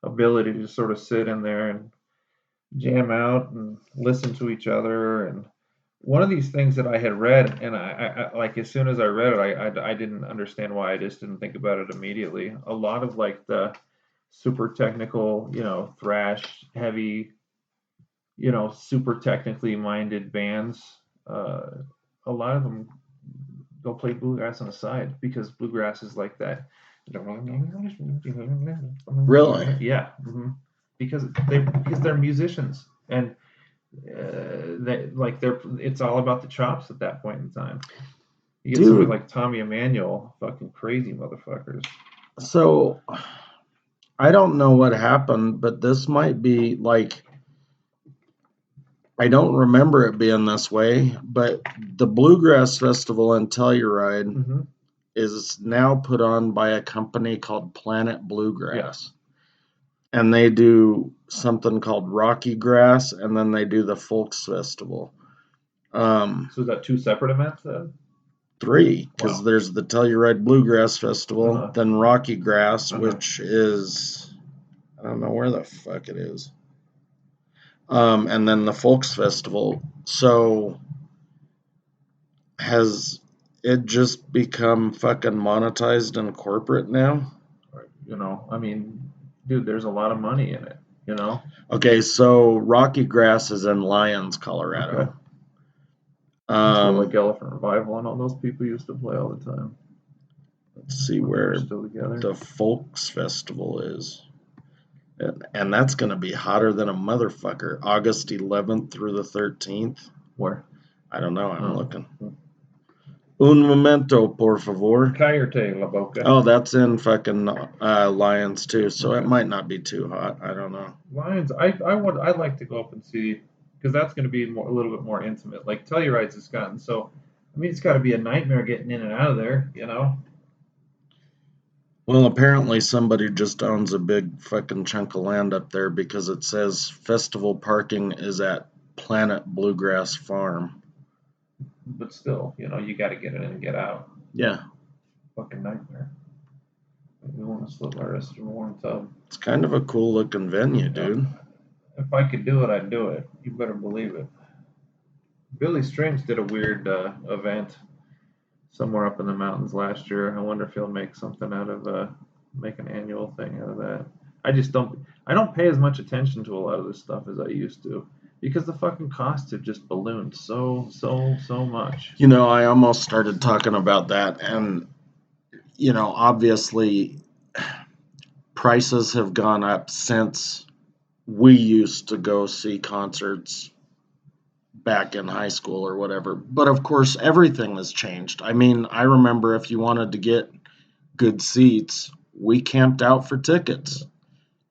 ability to sort of sit in there and jam out and listen to each other. And one of these things that I had read, and I like as soon as I read it, I didn't understand why. I just didn't think about it immediately. A lot of like the super technical, thrash heavy, super technically minded bands, a lot of them go play bluegrass on the side because bluegrass is like that. Really? Yeah, because they're musicians, and it's all about the chops at that point in time. You get somebody like Tommy Emmanuel, fucking crazy motherfuckers. So I don't know what happened, but this might be like, I don't remember it being this way, but the Bluegrass Festival in Telluride is now put on by a company called Planet Bluegrass. Yeah. And they do something called Rocky Grass, and then they do the Folks Festival. So is that 2 separate events then? 3, because there's the Telluride Bluegrass Festival, then Rocky Grass, which is, I don't know where the fuck it is. And then the Folks Festival. So has it just become fucking monetized and corporate now? I mean, dude, there's a lot of money in it, Okay, so Rocky Grass is in Lyons, Colorado. Okay. That's where like Elephant Revival and all those people used to play all the time. Let's see where the Folks Festival is. And that's going to be hotter than a motherfucker. August 11th through the 13th. Where? I don't know. I'm looking. Un momento, por favor. Cállate la boca. Oh, that's in fucking Lyons too, so it might not be too hot. I don't know. Lyons, I'd like to go up and see, because that's going to be a little bit more intimate. Like Telluride's has gotten so, I mean, it's got to be a nightmare getting in and out of there, Well, apparently somebody just owns a big fucking chunk of land up there, because it says festival parking is at Planet Bluegrass Farm. But still, you got to get in and get out. Yeah. Fucking nightmare. We want to slip our wrist in a warm tub. It's kind of a cool looking venue, dude. If I could do it, I'd do it. You better believe it. Billy Strings did a weird event somewhere up in the mountains last year. I wonder if he'll make something out of make an annual thing out of that. I don't pay as much attention to a lot of this stuff as I used to, because the fucking costs have just ballooned so much. I almost started talking about that, and obviously prices have gone up since we used to go see concerts back in high school or whatever. But of course, everything has changed. I mean, I remember if you wanted to get good seats, we camped out for tickets,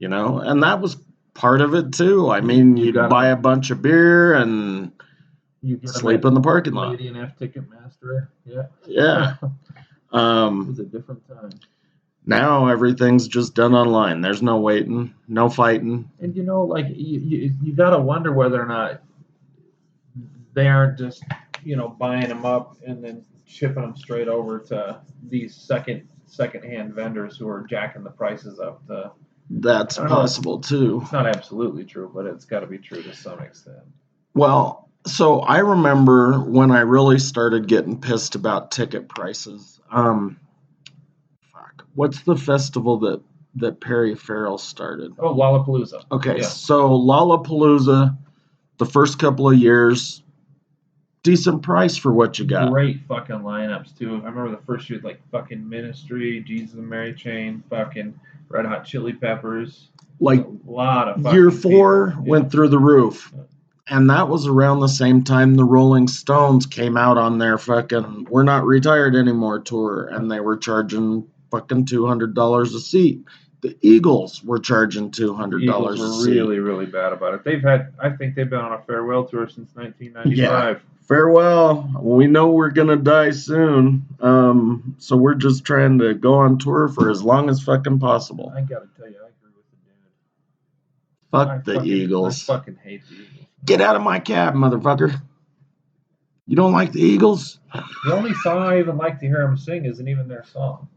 and that was part of it too. I mean, you'd buy a bunch of beer and sleep in the parking lot. Canadian F Ticketmaster, yeah. Yeah. It was a different time. Now everything's just done online. There's no waiting, no fighting. And you gotta wonder whether or not they aren't just buying them up and then shipping them straight over to these second-hand vendors who are jacking the prices up. That's possible too. It's not absolutely true, but it's got to be true to some extent. Well, so I remember when I really started getting pissed about ticket prices. What's the festival that Perry Farrell started? Oh, Lollapalooza. Okay, yeah. So Lollapalooza, the first couple of years, decent price for what you got. Great fucking lineups too. I remember the first year, like fucking Ministry, Jesus and Mary Chain, fucking Red Hot Chili Peppers. Like a lot of year 4 went through the roof. Yeah. And that was around the same time the Rolling Stones came out on their fucking "We're Not Retired Anymore" tour, and they were charging fucking $200 a seat. The Eagles were charging $200 a seat. Really, really bad about it. I think they've been on a farewell tour since 1995. Yeah, Farewell. We know we're gonna die soon. So we're just trying to go on tour for as long as fucking possible. I gotta tell you, I agree with the dude. Fuck the Eagles. I fucking hate the Eagles. Get out of my cab, motherfucker. You don't like the Eagles? The only song I even like to hear them sing isn't even their song.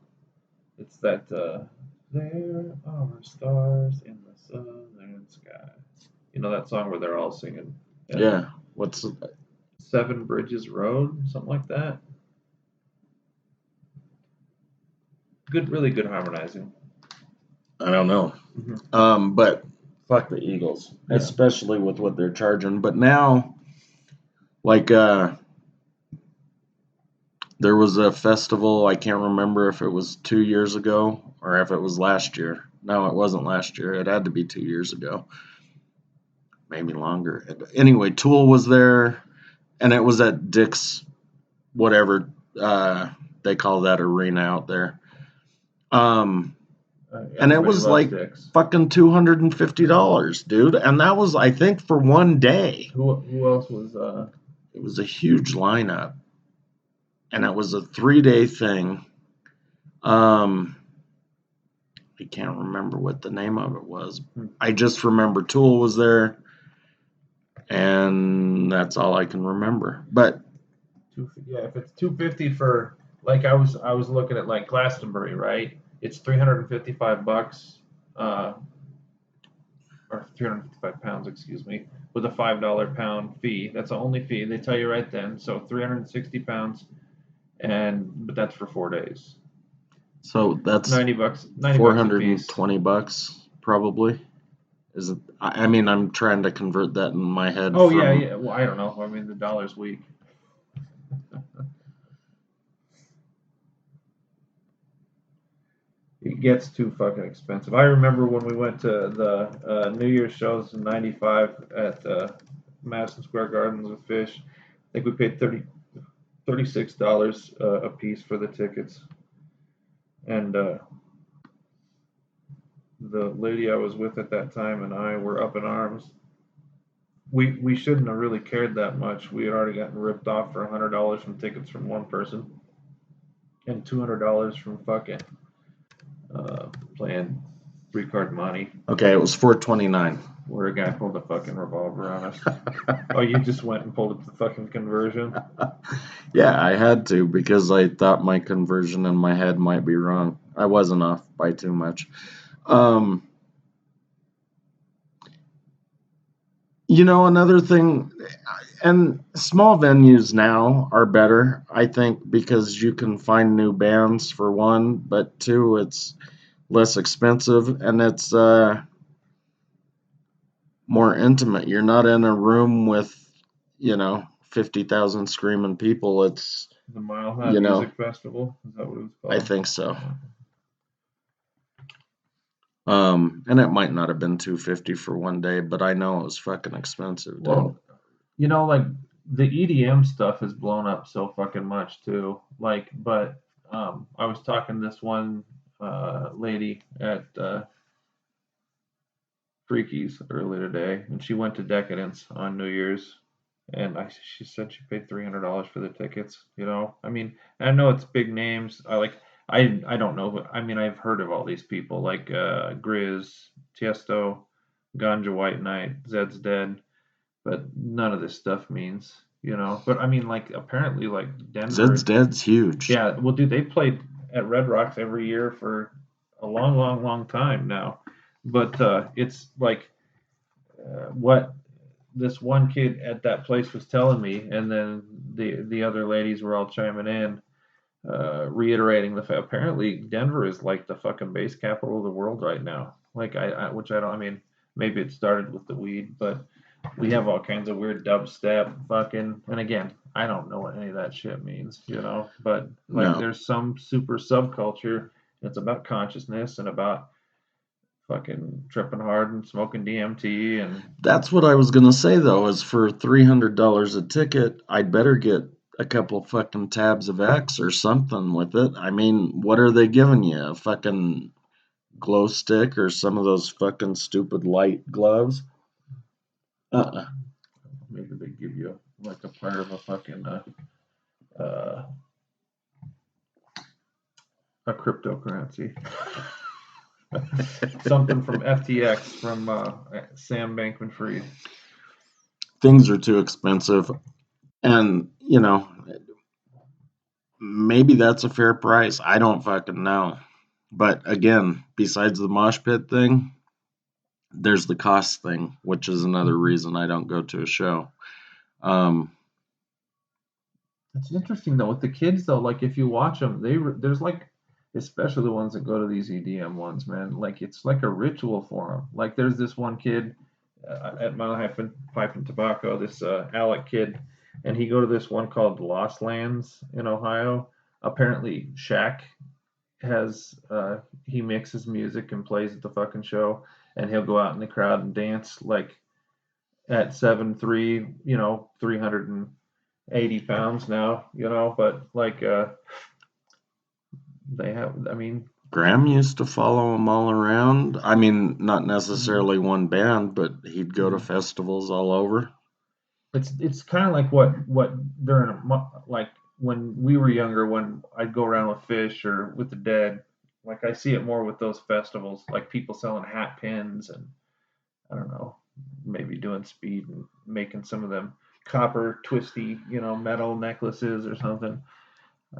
It's that there are stars in the southern sky. You know that song where they're all singing? Yeah. What's Seven Bridges Road, something like that. Good, really good harmonizing. I don't know. But fuck the Eagles, Yeah. especially with what they're charging. But now, like, there was a festival. I can't remember if it was 2 years ago or if it was last year. No, it wasn't last year. It had to be 2 years ago. Maybe longer. Anyway, Tool was there, and it was at Dick's, whatever they call that arena out there. And it was like fucking $250, dude. And that was, I think, for one day. Who else was? It was a huge lineup, and it was a 3-day thing. I can't remember what the name of it was. I just remember Tool was there, and that's all I can remember. But yeah, if it's $250 for, like, I was looking at like Glastonbury, right? It's $355, or 355 pounds, excuse me, with a $5 pound fee. That's the only fee they tell you right then. So 360 pounds, but that's for 4 days. So that's $90. $420 probably. Is it? I mean, I'm trying to convert that in my head. Oh yeah. Well, I don't know. I mean, the dollar's weak. It gets too fucking expensive. I remember when we went to the New Year's shows in '95 at Madison Square Gardens with Fish. I think we paid $36 a piece for the tickets, and the lady I was with at that time and I were up in arms. We shouldn't have really cared that much. We had already gotten ripped off for $100 from tickets from one person, and $200 from fucking playing 3-card money. Okay, it was $429. Where a guy pulled a fucking revolver on us. Oh, you just went and pulled up the fucking conversion? Yeah, I had to because I thought my conversion in my head might be wrong. I wasn't off by too much. You know, another thing, and small venues now are better, I think, because you can find new bands for one, but two, it's less expensive and it's more intimate. You're not in a room with, 50,000 screaming people. It's the Mile High Music Festival. Is that what it was called? I think so. And it might not have been $250 for one day, but I know it was fucking expensive, dude. Well, like the EDM stuff has blown up so fucking much too. Like, but I was talking to this one lady at Freakies earlier today, and she went to Decadence on New Year's, and she said she paid $300 for the tickets. I mean, I know it's big names. I don't know, but I mean, I've heard of all these people like Grizz, Tiesto, Ganja White Knight, Zed's Dead, but none of this stuff means, But I mean, like, apparently, like, Denver. Zed's Dead's huge. Yeah, well, dude, they played at Red Rocks every year for a long, long, long time now. But it's like what this one kid at that place was telling me, and then the other ladies were all chiming in, reiterating the fact. Apparently, Denver is like the fucking bass capital of the world right now. Like which I don't. I mean, maybe it started with the weed, but we have all kinds of weird dubstep, fucking. And again, I don't know what any of that shit means, But like, There's some super subculture. It's about consciousness and about fucking tripping hard and smoking DMT and. That's what I was gonna say though. Is for $300 a ticket, I'd better get a couple fucking tabs of X or something with it. I mean, what are they giving you? A fucking glow stick or some of those fucking stupid light gloves? Maybe they give you like a part of a fucking a cryptocurrency. Something from FTX from Sam Bankman-Fried. Things are too expensive, and maybe that's a fair price. I don't fucking know. But again, besides the mosh pit thing, there's the cost thing, which is another reason I don't go to a show. It's interesting though with the kids though. Like if you watch them, there's like, especially the ones that go to these EDM ones, man. Like it's like a ritual for them. Like there's this one kid at Mile High Pipe and Tobacco, this Alec kid, and he go to this one called Lost Lands in Ohio. Apparently, Shaq has he mixes music and plays at the fucking show, and he'll go out in the crowd and dance like at 7'3", 380 pounds now, but like they have, I mean, Graham used to follow them all around. I mean, not necessarily one band, but he'd go to festivals all over. It's kind of like what during like when we were younger, when I'd go around with Fish or with the Dead. Like I see it more with those festivals, like people selling hat pins and I don't know, maybe doing speed and making some of them copper twisty, metal necklaces or something. I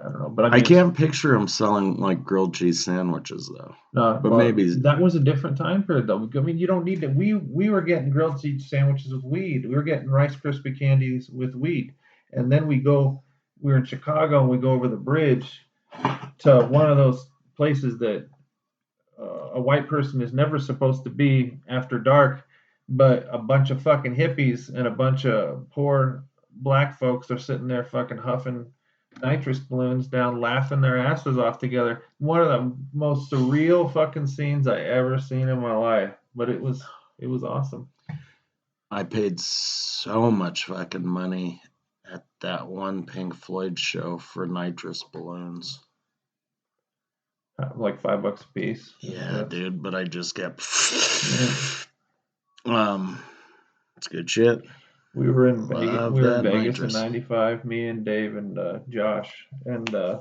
don't know, but I I mean, can't picture him selling like grilled cheese sandwiches though. But well, maybe that was a different time period, though. I mean, you don't need to. We were getting grilled cheese sandwiches with weed. We were getting Rice Krispie candies with weed, and then we go. We were in Chicago, and we go over the bridge to one of those places that a white person is never supposed to be after dark, but a bunch of fucking hippies and a bunch of poor black folks are sitting there fucking huffing nitrous balloons down, laughing their asses off together. One of the most surreal fucking scenes I ever seen in my life, but it was awesome. I paid so much fucking money at that one Pink Floyd show for nitrous balloons. Like $5 a piece. Yeah, dude, but I just kept it's good shit. We were in Vegas. Love We were in that Vegas nitrous. in '95. Me and Dave and Josh, and I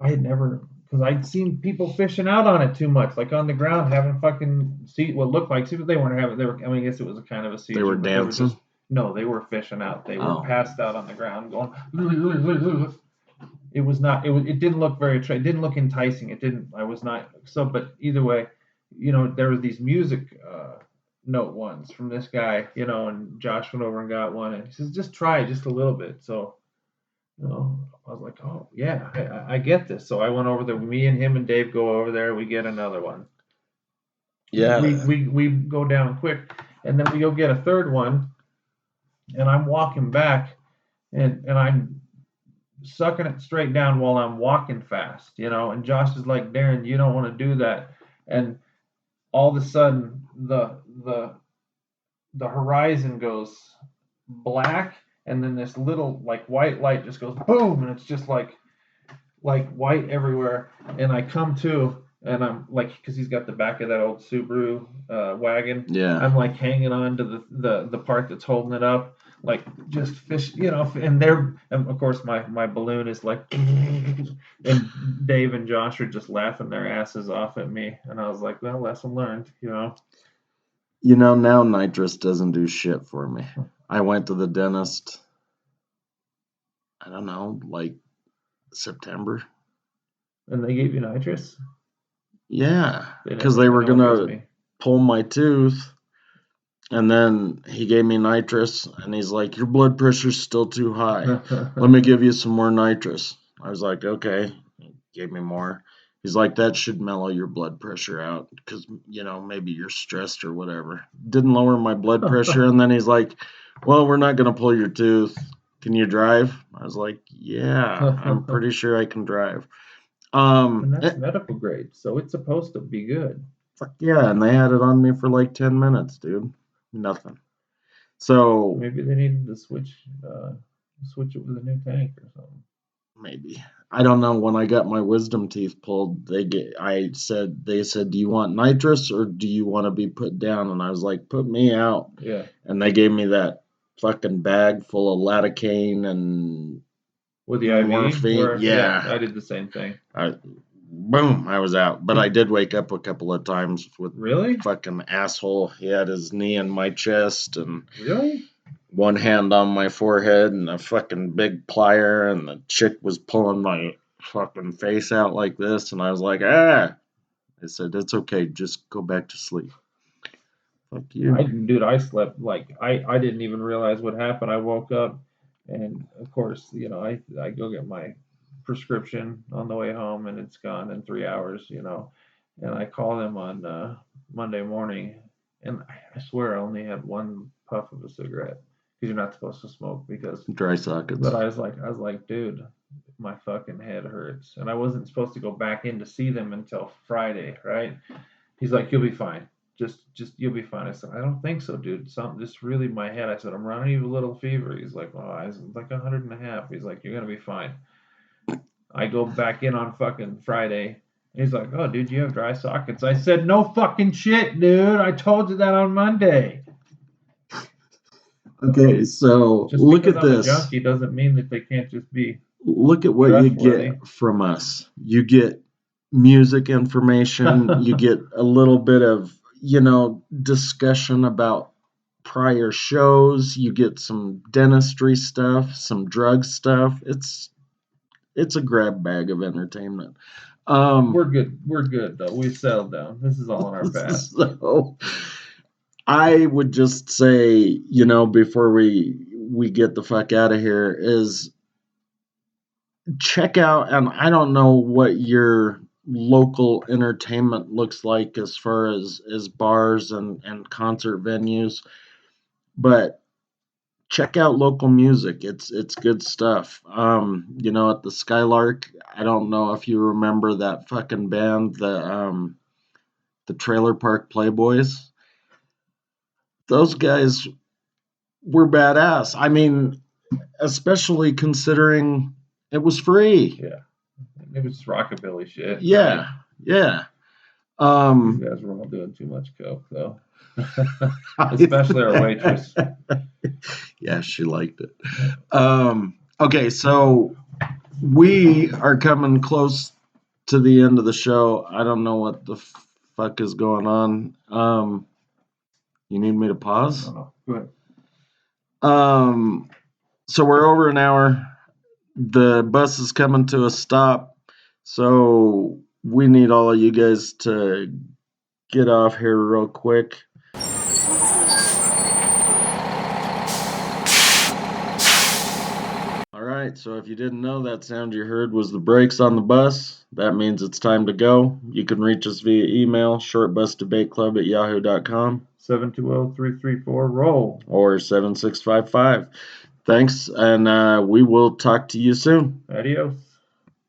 had never, because I'd seen people fishing out on it too much, like on the ground having fucking what looked like. See, they weren't having. They were. I mean, I guess it was a kind of a seizure. They were but dancing. No, they were fishing out. They were Oh. passed out on the ground, going. It was not. It didn't look very. It didn't look enticing. It didn't. I was not. So, but either way, there was these music note ones from this guy, and Josh went over and got one, and he says, just try just a little bit. So, I was like, oh yeah, I get this. So I went over there. Me and him and Dave go over there. We get another one. Yeah. We go down quick, and then we go get a third one, and I'm walking back, and I'm sucking it straight down while I'm walking fast, and Josh is like, Darren, you don't want to do that. And all of a sudden the horizon goes black, and then this little like white light just goes boom, and it's just like white everywhere. And I come to, and I'm like, because he's got the back of that old Subaru wagon. Yeah. I'm like hanging on to the part that's holding it up, like just fish, and of course my balloon is like, and Dave and Josh are just laughing their asses off at me, and I was like, well, lesson learned, Now nitrous doesn't do shit for me. I went to the dentist, I don't know, like September. And they gave you nitrous? Yeah, because they were going to pull my tooth, and then he gave me nitrous, and he's like, your blood pressure's still too high. Let me give you some more nitrous. I was like, okay. He gave me more. He's like, that should mellow your blood pressure out because, maybe you're stressed or whatever. Didn't lower my blood pressure. And then he's like, well, we're not going to pull your tooth. Can you drive? I was like, yeah, I'm pretty sure I can drive. And that's medical grade, so it's supposed to be good. Fuck yeah, and they had it on me for like 10 minutes, dude. Nothing. So maybe they needed to switch it with a new tank or something. Maybe. I don't know. When I got my wisdom teeth pulled, they said, do you want nitrous or do you want to be put down? And I was like, put me out. Yeah. And they gave me that fucking bag full of lidocaine and With the IV? morphine. Yeah. I did the same thing. Boom, I was out. But I did wake up a couple of times with Really? fucking asshole. He had his knee in my chest and Really? one hand on my forehead and a fucking big plier, and the chick was pulling my fucking face out like this, and I was like, ah. I said, it's okay, just go back to sleep. Fuck you. I slept like I didn't even realize what happened. I woke up, and of course, I go get my prescription on the way home, and it's gone in 3 hours. And I call them on Monday morning, and I swear I only had one puff of a cigarette because you're not supposed to smoke because Dry sockets. But I was like, dude, my fucking head hurts, and I wasn't supposed to go back in to see them until Friday, right? He's like, you'll be fine. Just you'll be fine. I said, I don't think so, dude. Something just really my head. I said, I'm running a little fever. He's like, well, I was like 100.5. He's like, you're gonna be fine. I go back in on fucking Friday. He's like, oh, dude, you have dry sockets. I said, no fucking shit, dude. I told you that on Monday. Okay, so Just look at because I'm this. a junkie doesn't mean that they can't just be. Look at what you trustworthy. get from us. You get music information. You get a little bit of, discussion about prior shows. You get some dentistry stuff, some drug stuff. It's a grab bag of entertainment. We're good though. We've settled down. This is all in our past. So I would just say, before we get the fuck out of here, is check out, and I don't know what your local entertainment looks like as far as bars and concert venues, but check out local music. It's good stuff. At the Skylark, I don't know if you remember that fucking band, the Trailer Park Playboys. Those guys were badass. I mean, especially considering it was free. Yeah. It was rockabilly shit. Yeah, right? yeah. These guys were all doing too much coke, though. Especially our waitress. Yeah, she liked it. Okay, so we are coming close to the end of the show. I don't know what the fuck is going on. You need me to pause? No, go ahead. So we're over an hour. The bus is coming to a stop. So we need all of you guys to get off here real quick. All right, so if you didn't know, that sound you heard was the brakes on the bus. That means it's time to go. You can reach us via email, shortbusdebateclub@yahoo.com. 720-334-ROLL. Or 7655. Thanks, and we will talk to you soon. Adios.